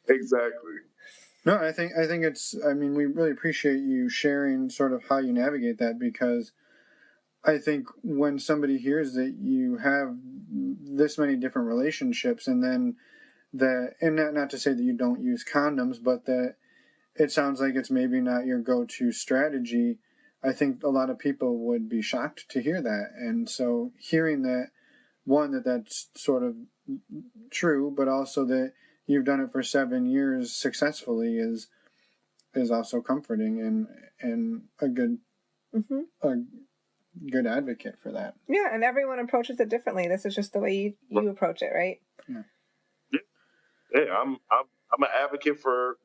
Exactly. No, I think we really appreciate you sharing sort of how you navigate that, because I think when somebody hears that you have this many different relationships, and then not to say that you don't use condoms, but that it sounds like it's maybe not your go-to strategy, I think a lot of people would be shocked to hear that. And so hearing that, one, that's sort of true, but also that you've done it for 7 years successfully is also comforting and a good good advocate for that. Yeah, and everyone approaches it differently. This is just the way you approach it, right? Yeah. Yeah, I'm an advocate for,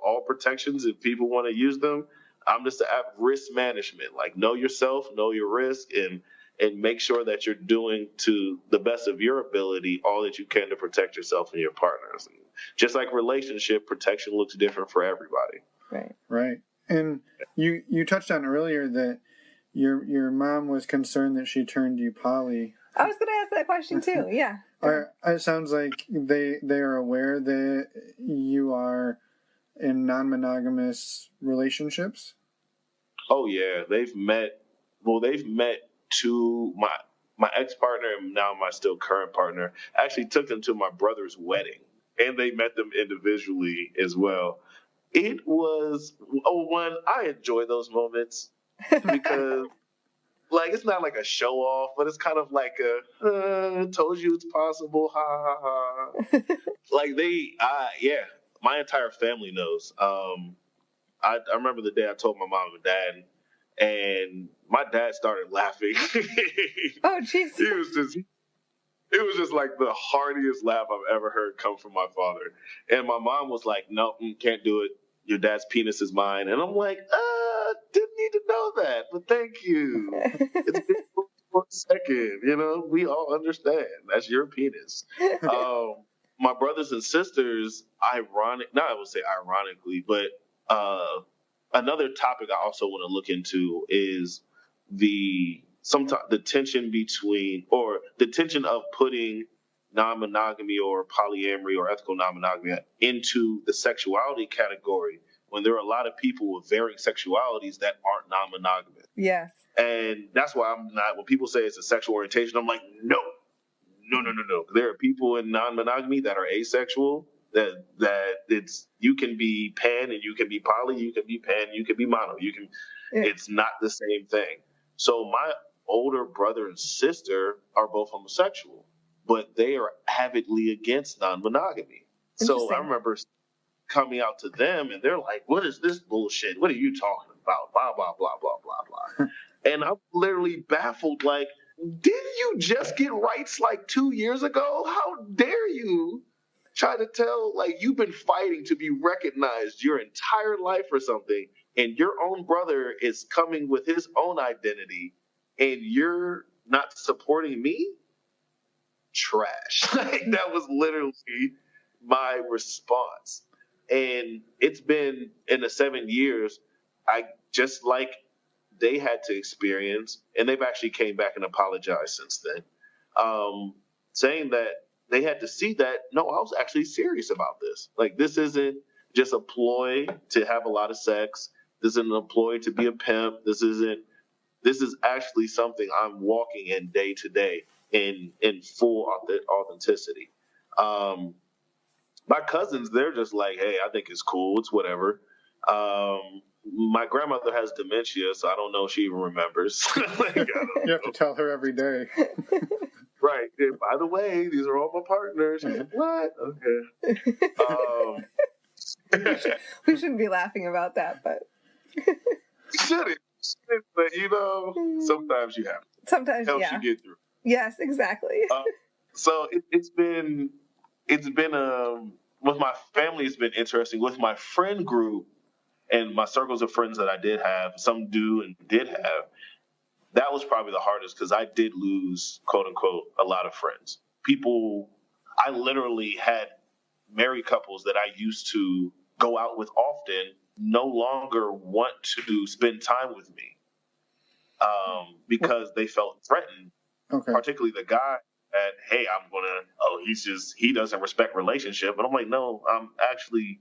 all protections if people want to use them. I'm just at risk management. Like, know yourself, know your risk, and make sure that you're doing to the best of your ability all that you can to protect yourself and your partners. And just like relationship, protection looks different for everybody. Right. And you touched on earlier that your mom was concerned that she turned you poly. I was going to ask that question too. Yeah. It sounds like they are aware that you are in non-monogamous relationships. Oh yeah, they've met to my ex-partner and now my still current partner. I actually took them to my brother's wedding, and they met them individually as well. It was I enjoy those moments because like it's not like a show off, but it's kind of like a told you it's possible, ha ha ha. Like my entire family knows. I remember the day I told my mom and dad, and my dad started laughing. Oh, jeez. It was just like the heartiest laugh I've ever heard come from my father. And my mom was like, "No, can't do it. Your dad's penis is mine." And I'm like, didn't need to know that, but thank you. It's been for a second, we all understand. That's your penis. My brothers and sisters, I would say ironically, but another topic I also want to look into is the tension of putting non-monogamy or polyamory or ethical non-monogamy into the sexuality category when there are a lot of people with varying sexualities that aren't non-monogamous. Yes. And that's why I'm not, when people say it's a sexual orientation, I'm like, no. There are people in non-monogamy that are asexual, that it's, you can be pan and you can be poly, you can be pan, you can be mono, it's not the same thing. So my older brother and sister are both homosexual, but they are avidly against non-monogamy. So I remember coming out to them and they're like, "What is this bullshit? What are you talking about? Blah, blah, blah, blah, blah, blah." And I'm literally baffled, like, didn't you just get rights like 2 years ago? How dare you trying to tell, like, you've been fighting to be recognized your entire life or something, and your own brother is coming with his own identity, and you're not supporting me? Trash. Like, that was literally my response. And it's been, in the 7 years, I just like they had to experience, and they've actually came back and apologized since then, saying that they had to see that, no, I was actually serious about this. Like, this isn't just a ploy to have a lot of sex. This isn't a ploy to be a pimp. This is actually something I'm walking in day to day in full authenticity. My cousins, they're just like, hey, I think it's cool. It's whatever. My grandmother has dementia, so I don't know if she even remembers. Like, You have to tell her every day. Right. And by the way, these are all my partners. What? Okay. We shouldn't be laughing about that, but Shouldn't. But, you know, sometimes you have to. sometimes, Helps yeah. you get through. Yes, exactly. So it's been with my family, it's been interesting. With my friend group and my circles of friends that I did have, some do and did have, that was probably the hardest because I did lose, quote unquote, a lot of friends. People, I literally had married couples that I used to go out with often no longer want to spend time with me because they felt threatened. Okay. Particularly the guy that, hey, he doesn't respect relationship. But I'm like, no, I'm actually,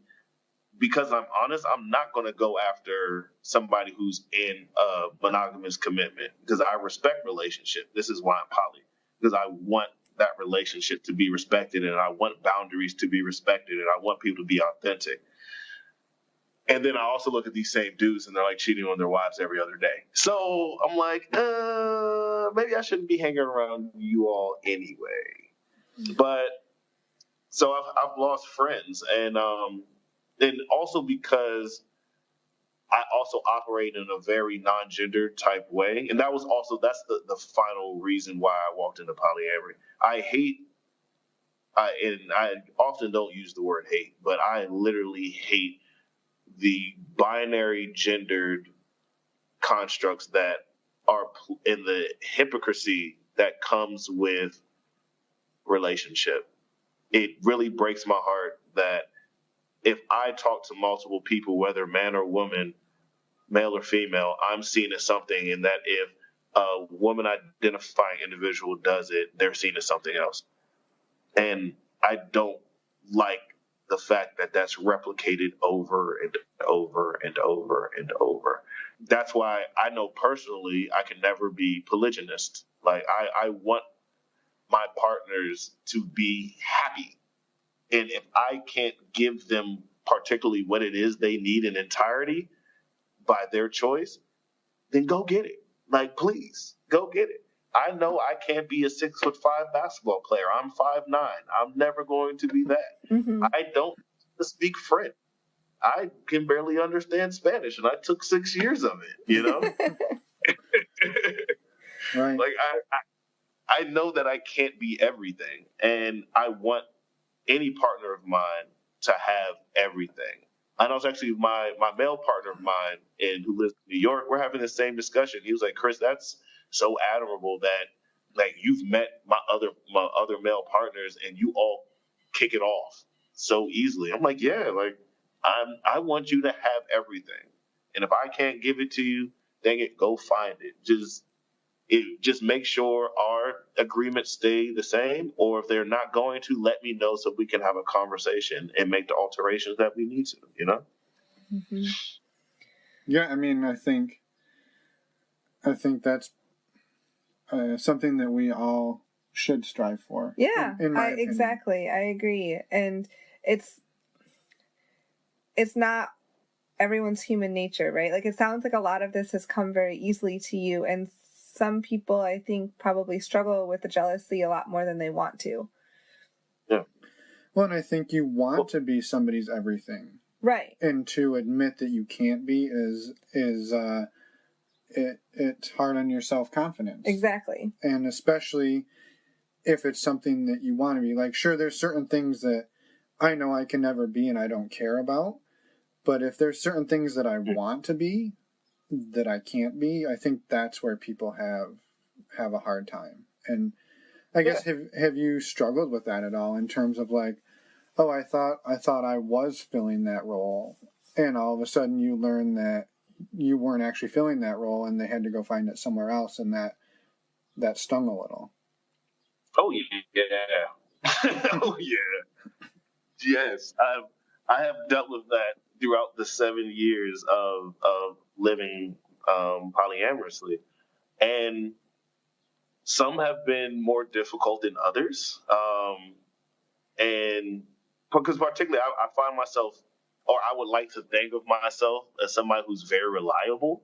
because I'm honest, I'm not going to go after somebody who's in a monogamous commitment because I respect relationship. This is why I'm poly, because I want that relationship to be respected, and I want boundaries to be respected, and I want people to be authentic. And then I also look at these same dudes and they're like cheating on their wives every other day. So I'm like, maybe I shouldn't be hanging around you all anyway. But so I've lost friends, and also because I also operate in a very non-gender type way, and that's the final reason why I walked into polyamory. And I often don't use the word hate, but I literally hate the binary gendered constructs that are in the hypocrisy that comes with relationship. It really breaks my heart that if I talk to multiple people, whether man or woman, male or female, I'm seen as something, and that if a woman identifying individual does it, they're seen as something else. And I don't like the fact that that's replicated over and over and over and over. That's why I know personally I can never be polygynist. Like, I want my partners to be happy. And if I can't give them particularly what it is they need in entirety by their choice, then go get it. Like, please, go get it. I know I can't be a 6'5" basketball player. I'm 5'9". I'm never going to be that. Mm-hmm. I don't speak French. I can barely understand Spanish, and I took 6 years of it, you know? Right. Like, I know that I can't be everything, and I want any partner of mine to have everything. And I was actually my male partner of mine who lives in New York, we're having the same discussion. He was like, Chris, that's so admirable that, like, you've met my other male partners and you all kick it off so easily. I'm like, yeah, like I want you to have everything. And if I can't give it to you, dang it, go find it. Just make sure our agreements stay the same, or if they're not going to, let me know so we can have a conversation and make the alterations that we need to, you know? Mm-hmm. Yeah, I mean, I think that's something that we all should strive for. Yeah, in my opinion. Exactly. I agree. And it's not everyone's human nature, right? Like, it sounds like a lot of this has come very easily to you, and some people, I think, probably struggle with the jealousy a lot more than they want to. Yeah. Well, and I think you want to be somebody's everything. Right. And to admit that you can't be is it's hard on your self-confidence. Exactly. And especially if it's something that you want to be. Like, sure, there's certain things that I know I can never be and I don't care about. But if there's certain things that I want to be that I can't be, I think that's where people have a hard time. And I guess have you struggled with that at all in terms of like, oh, I thought I was filling that role, and all of a sudden you learn that you weren't actually filling that role, and they had to go find it somewhere else, and that stung a little. Oh yeah. Oh yeah. Yes, I have dealt with that throughout the 7 years of living polyamorously, and some have been more difficult than others. And because particularly, I find myself, or I would like to think of myself as somebody who's very reliable.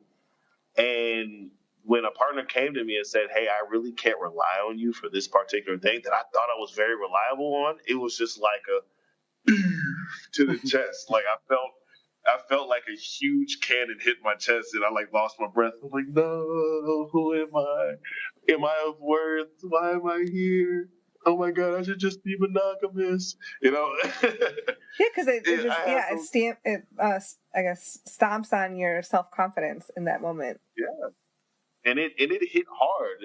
And when a partner came to me and said, "Hey, I really can't rely on you for this particular thing that I thought I was very reliable on," it was just like a to the chest. Like I felt like a huge cannon hit my chest, and I like lost my breath. I'm like, no, who am I? Am I of worth? Why am I here? Oh my God, I should just be monogamous. You know? Yeah, because I guess stomps on your self-confidence in that moment. Yeah. And it hit hard.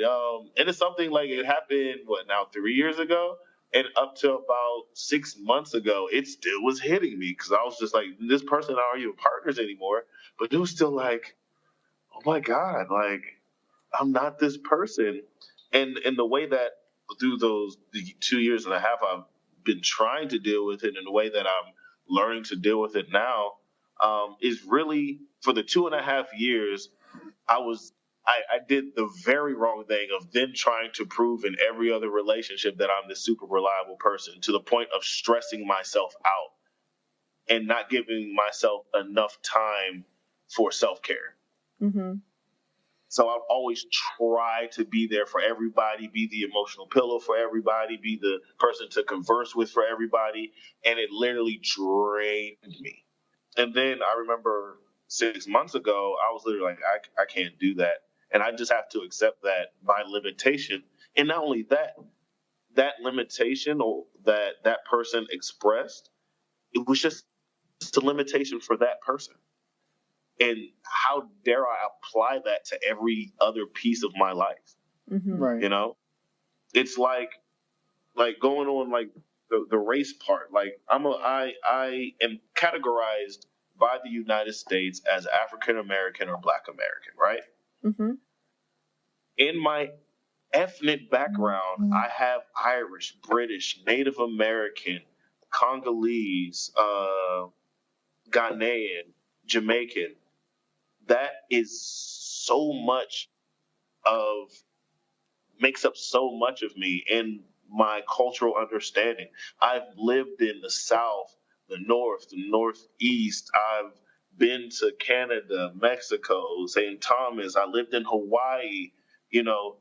And it's something like it happened, 3 years ago? And up to about 6 months ago, it still was hitting me because I was just like, this person aren't even partners anymore. But it was still like, oh my God, like, I'm not this person. And the way that through the 2 years and a half, I've been trying to deal with it in the way that I'm learning to deal with it now, is really for the 2.5 years, I did the very wrong thing of then trying to prove in every other relationship that I'm this super reliable person to the point of stressing myself out and not giving myself enough time for self-care. Mm-hmm. So I've always tried to be there for everybody, be the emotional pillow for everybody, be the person to converse with for everybody. And it literally drained me. And then I remember 6 months ago, I was literally like, I can't do that. And I just have to accept that my limitation. And not only that, that limitation or that person expressed, it was just a limitation for that person. And how dare I apply that to every other piece of my life? Mm-hmm. Right. You know, it's like going on like the race part. Like I am categorized by the United States as African American or Black American, right? Mm-hmm. In my ethnic background, I have Irish, British, Native American, Congolese, Ghanaian, Jamaican. That is so much makes up so much of me in my cultural understanding. I've lived in the South, the North, the Northeast. I've been to Canada, Mexico, St. Thomas. I lived in Hawaii, you know.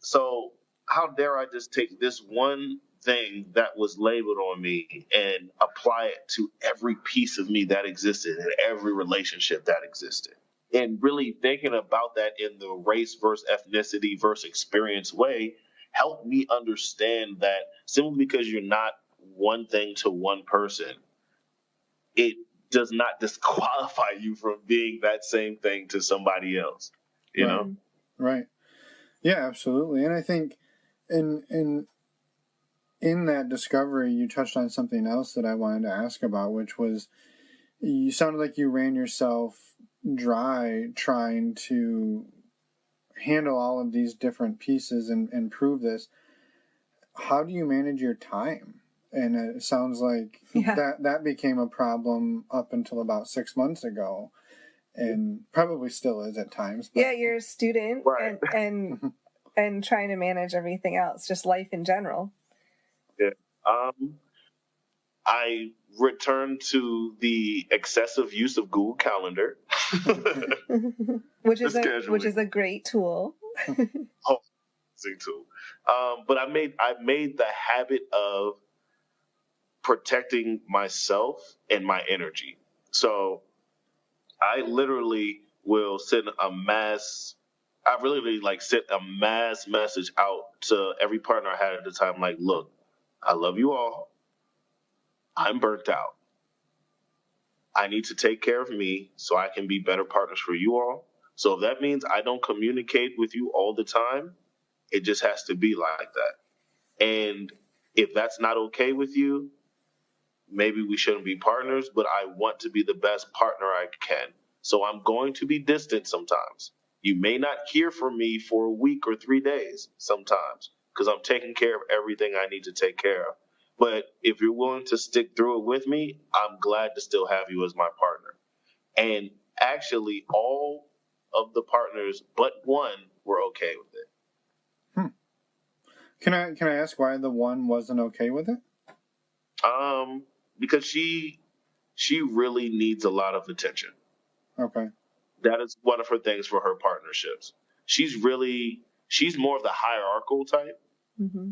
So how dare I just take this one thing that was labeled on me and apply it to every piece of me that existed in every relationship that existed? And really thinking about that in the race versus ethnicity versus experience way helped me understand that simply because you're not one thing to one person, it does not disqualify you from being that same thing to somebody else. You know? Right. Yeah, absolutely. And I think in that discovery, you touched on something else that I wanted to ask about, which was you sounded like you ran yourself dry trying to handle all of these different pieces and prove this. How do you manage your time? And it sounds like that became a problem up until about 6 months ago, and probably still is at times. But... Yeah, you're a student, right. and trying to manage everything else, just life in general. Yeah. I returned to the excessive use of Google Calendar, which is a great tool. Tool. But I made the habit of protecting myself and my energy. So I literally will send a mass message out to every partner I had at the time. Like, look, I love you all. I'm burnt out. I need to take care of me so I can be better partners for you all. So if that means I don't communicate with you all the time, it just has to be like that. And if that's not okay with you, maybe we shouldn't be partners, but I want to be the best partner I can. So I'm going to be distant sometimes. You may not hear from me for a week or 3 days sometimes because I'm taking care of everything I need to take care of. But if you're willing to stick through it with me, I'm glad to still have you as my partner. And actually, all of the partners but one were okay with it. Can I ask why the one wasn't okay with it? Because she really needs a lot of attention. Okay. That is one of her things for her partnerships. She's more of the hierarchical type. Mm-hmm.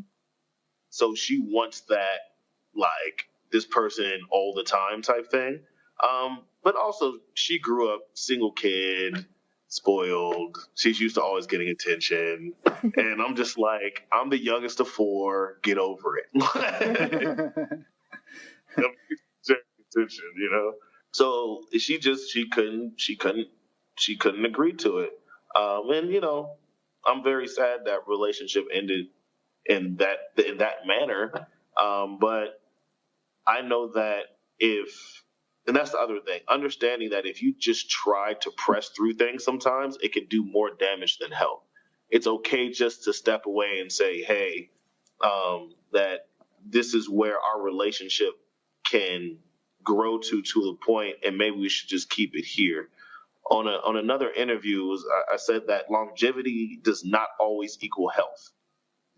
So she wants that, like, this person all the time type thing. But also, she grew up single kid, spoiled. She's used to always getting attention. And I'm just like, I'm the youngest of 4. Get over it. Attention, you know? So she couldn't agree to it. And, you know, I'm very sad that relationship ended in that manner. But I know that and that's the other thing, understanding that if you just try to press through things sometimes, it can do more damage than help. It's okay just to step away and say, hey, that this is where our relationship can grow to the point, and maybe we should just keep it here. On another interview, I said that longevity does not always equal health.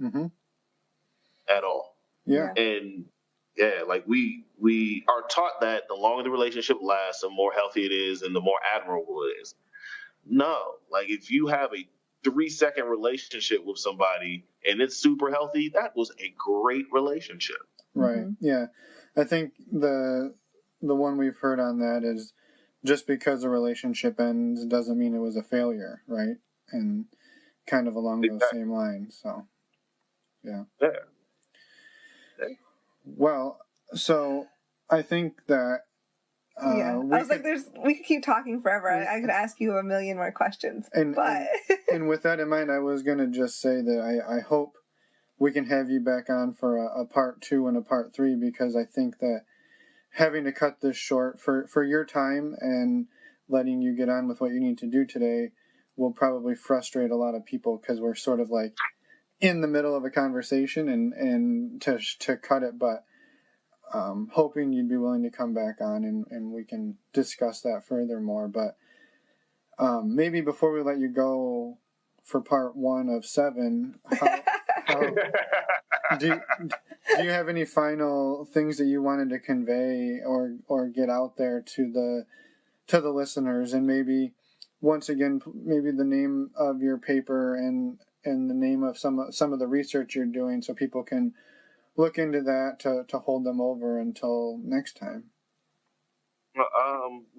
Mm-hmm. At all. Yeah. And yeah, like we are taught that the longer the relationship lasts, the more healthy it is and the more admirable it is. No, like if you have a 3-second relationship with somebody and it's super healthy, that was a great relationship. Right. Mm-hmm. Yeah. I think the one we've heard on that is just because a relationship ends doesn't mean it was a failure, right? And kind of along those same lines. So, yeah. Yeah. Well, so I think that I was like, we could keep talking forever. I could ask you a million more questions. And with that in mind, I was going to just say that I hope we can have you back on for a part 2 and a part 3, because I think that having to cut this short for your time and letting you get on with what you need to do today will probably frustrate a lot of people, because we're sort of like in the middle of a conversation and to cut it, but hoping you'd be willing to come back on and we can discuss that furthermore. But maybe before we let you go for part 1 of 7, do you have any final things that you wanted to convey or get out there to the listeners, and maybe once again, maybe the name of your paper and the name of some of the research you're doing, so people can look into that to hold them over until next time.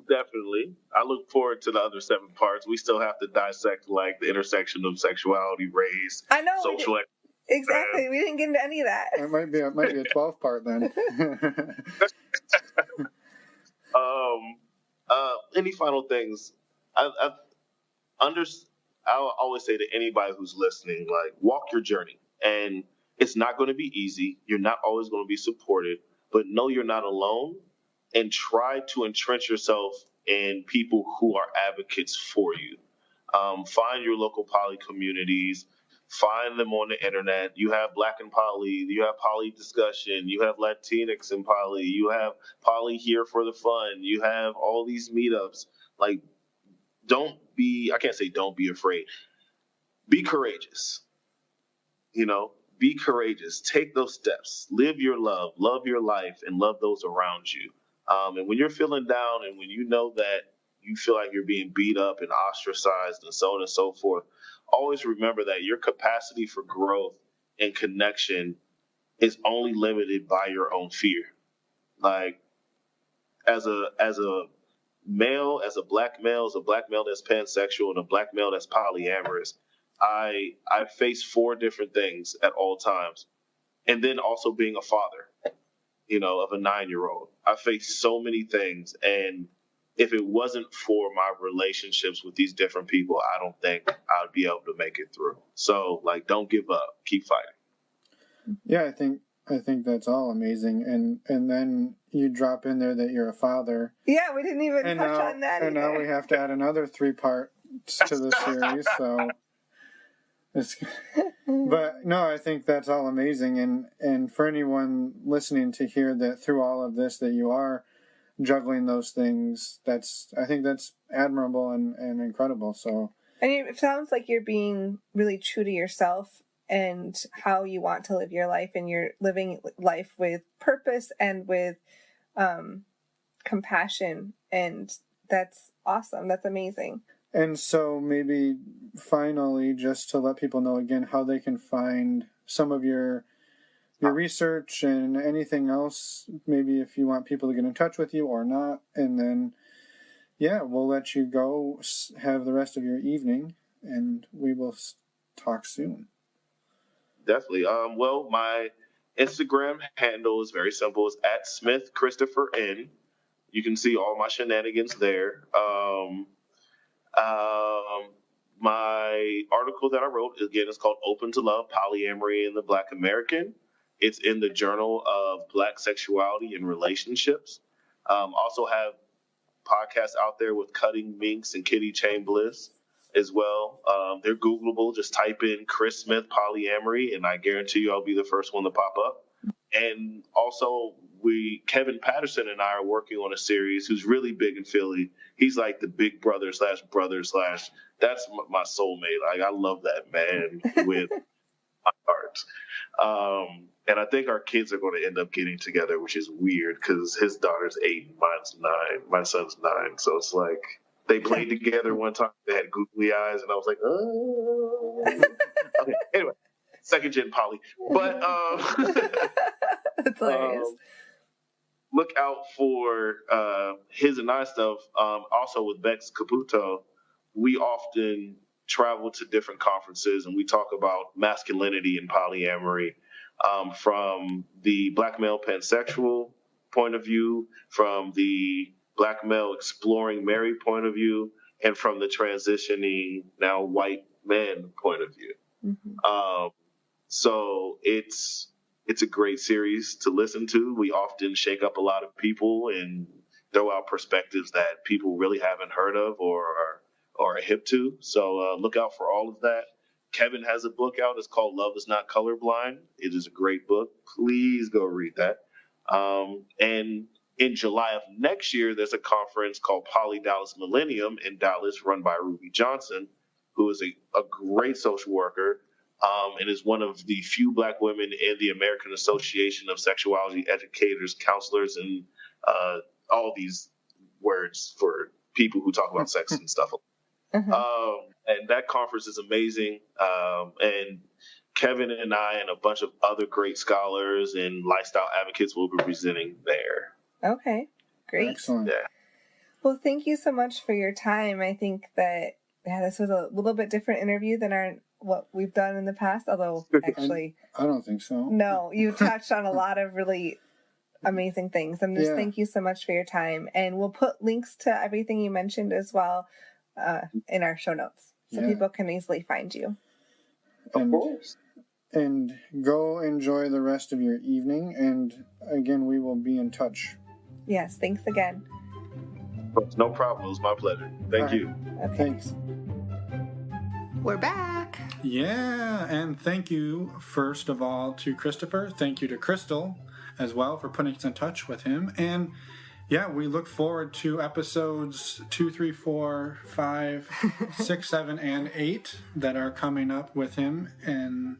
Definitely. I look forward to the other 7 parts. We still have to dissect like the intersection of sexuality, race, I know, social. Exactly. We didn't get into any of that. It might be a 12 part then. Any final things? I'll always say to anybody who's listening, like, walk your journey. And it's not going to be easy. You're not always going to be supported, but know you're not alone, and try to entrench yourself in people who are advocates for you. Find your local poly communities. Find them on the internet. You have Black and Poly. You have Poly Discussion. You have Latinx and Poly. You have Poly Here for the Fun. You have all these meetups. Like, I can't say don't be afraid. Be courageous. You know, be courageous. Take those steps. Live your love your life, and love those around you. And when you're feeling down and when you know that you feel like you're being beat up and ostracized and so on and so forth, always remember that your capacity for growth and connection is only limited by your own fear. Like, as a male, as a black male that's pansexual and a black male that's polyamorous, I face 4 different things at all times. And then also being a father. of a 9-year-old. I faced so many things, and if it wasn't for my relationships with these different people, I don't think I'd be able to make it through. So, don't give up. Keep fighting. Yeah, I think that's all amazing. And then you drop in there that you're a father. Yeah, we didn't even touch on that And either. now we have to add another 3 parts to the series, so but no, I think that's all amazing, and for anyone listening to hear that through all of this that you are juggling those things, I think that's admirable and incredible. So, and it sounds like you're being really true to yourself and how you want to live your life, and you're living life with purpose and with compassion, and that's awesome. That's amazing. And so maybe finally, just to let people know again how they can find some of your research and anything else, maybe if you want people to get in touch with you or not, and then, yeah, we'll let you go have the rest of your evening, and we will talk soon. Definitely. Well, my Instagram handle is very simple. It's at Smith Christopher N. You can see all my shenanigans there. My article that I wrote, again, is called Open to Love, Polyamory in the Black American. It's in the Journal of Black Sexuality and Relationships. Also have podcasts out there with Cutting Minks and Kitty Chain Bliss as well. They're Googleable. Just type in Chris Smith polyamory, and I guarantee you I'll be the first one to pop up. And also, Kevin Patterson and I are working on a series who's really big in Philly. He's like the big brother / that's my soulmate. I love that man with my heart. And I think our kids are going to end up getting together, which is weird because his daughter's 8 and mine's 9. My son's 9. So it's like they played together one time. They had googly eyes, and I was like, oh. Okay, anyway, second gen poly. But That's hilarious. Look out for his and I stuff. Also with Bex Caputo, we often travel to different conferences and we talk about masculinity and polyamory from the black male pansexual point of view, from the black male exploring married point of view, and from the transitioning now white man point of view. Mm-hmm. So it's a great series to listen to. We often shake up a lot of people and throw out perspectives that people really haven't heard of or are hip to. So look out for all of that. Kevin has a book out. It's called Love Is Not Colorblind. It is a great book. Please go read that. And in July of next year, there's a conference called Poly Dallas Millennium in Dallas run by Ruby Johnson, who is a great social worker. And is one of the few black women in the American Association of Sexuality Educators, Counselors, and all these words for people who talk about sex and stuff. Mm-hmm. And that conference is amazing. And Kevin and I and a bunch of other great scholars and lifestyle advocates will be presenting there. Okay, great. Excellent. Yeah. Well, thank you so much for your time. I think that this was a little bit different interview than what we've done in the past, although actually I don't think so. No, you touched on a lot of really amazing things, and just thank you so much for your time. And we'll put links to everything you mentioned as well in our show notes, so people can easily find you. Of course. And go enjoy the rest of your evening, and again, we will be in touch. Yes, thanks again. No problem. It was my pleasure. Thank you. Okay. Thanks. We're back. Yeah, and thank you, first of all, to Christopher. Thank you to Crystal as well for putting us in touch with him. And yeah, we look forward to episodes 2, 3, 4, 5, 6, 7, and 8 that are coming up with him and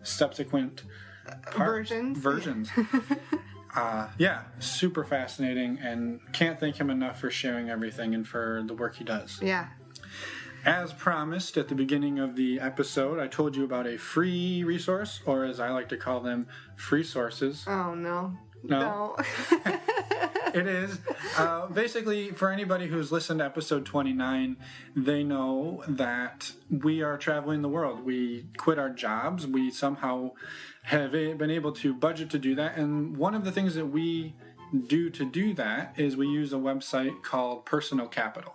subsequent versions. Yeah, super fascinating, and can't thank him enough for sharing everything and for the work he does. Yeah. As promised at the beginning of the episode, I told you about a free resource, or as I like to call them, free sources. Oh, no. No. It is. Basically, for anybody who's listened to episode 29, they know that we are traveling the world. We quit our jobs. We somehow have been able to budget to do that. And one of the things that we do to do that is we use a website called Personal Capital.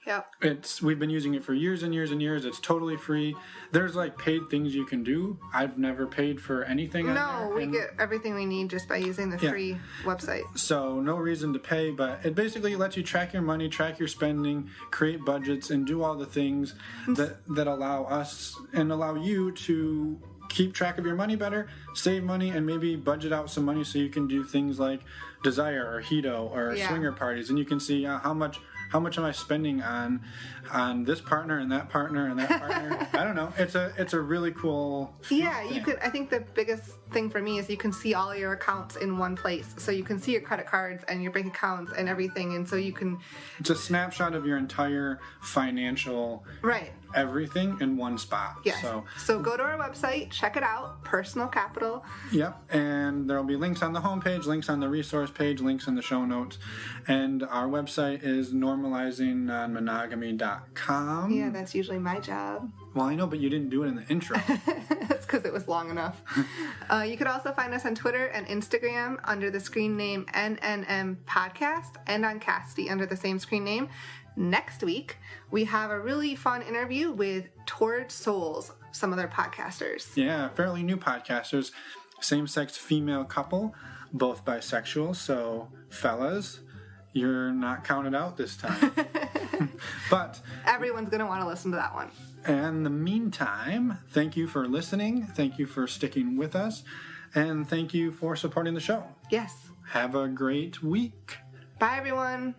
Yep. We've been using it for years and years and years. It's totally free. There's like paid things you can do. I've never paid for anything on there. No, we get everything we need just by using the free website. So no reason to pay, but it basically lets you track your money, track your spending, create budgets, and do all the things that allow us and allow you to keep track of your money better, save money, and maybe budget out some money so you can do things like Desire or Hito or swinger parties, and you can see how much am I spending on this partner and that partner and that partner. I don't know. It's a really cool thing. I think the biggest thing for me is you can see all your accounts in one place. So you can see your credit cards and your bank accounts and everything, and so you can. It's a snapshot of your entire financial everything in one spot. Yes. So go to our website, check it out, Personal Capital. Yep, and there will be links on the homepage, links on the resource page, links in the show notes, and our website is normalizingnonmonogamy.com. Yeah, that's usually my job. Well, I know, but you didn't do it in the intro. That's because it was long enough. You could also find us on Twitter and Instagram under the screen name NNM Podcast, and on Casty under the same screen name. Next week, we have a really fun interview with Toward Souls, some other podcasters. Yeah, fairly new podcasters. Same-sex female couple, both bisexual. So, fellas, you're not counted out this time. But everyone's going to want to listen to that one. In the meantime, thank you for listening. Thank you for sticking with us. And thank you for supporting the show. Yes. Have a great week. Bye, everyone.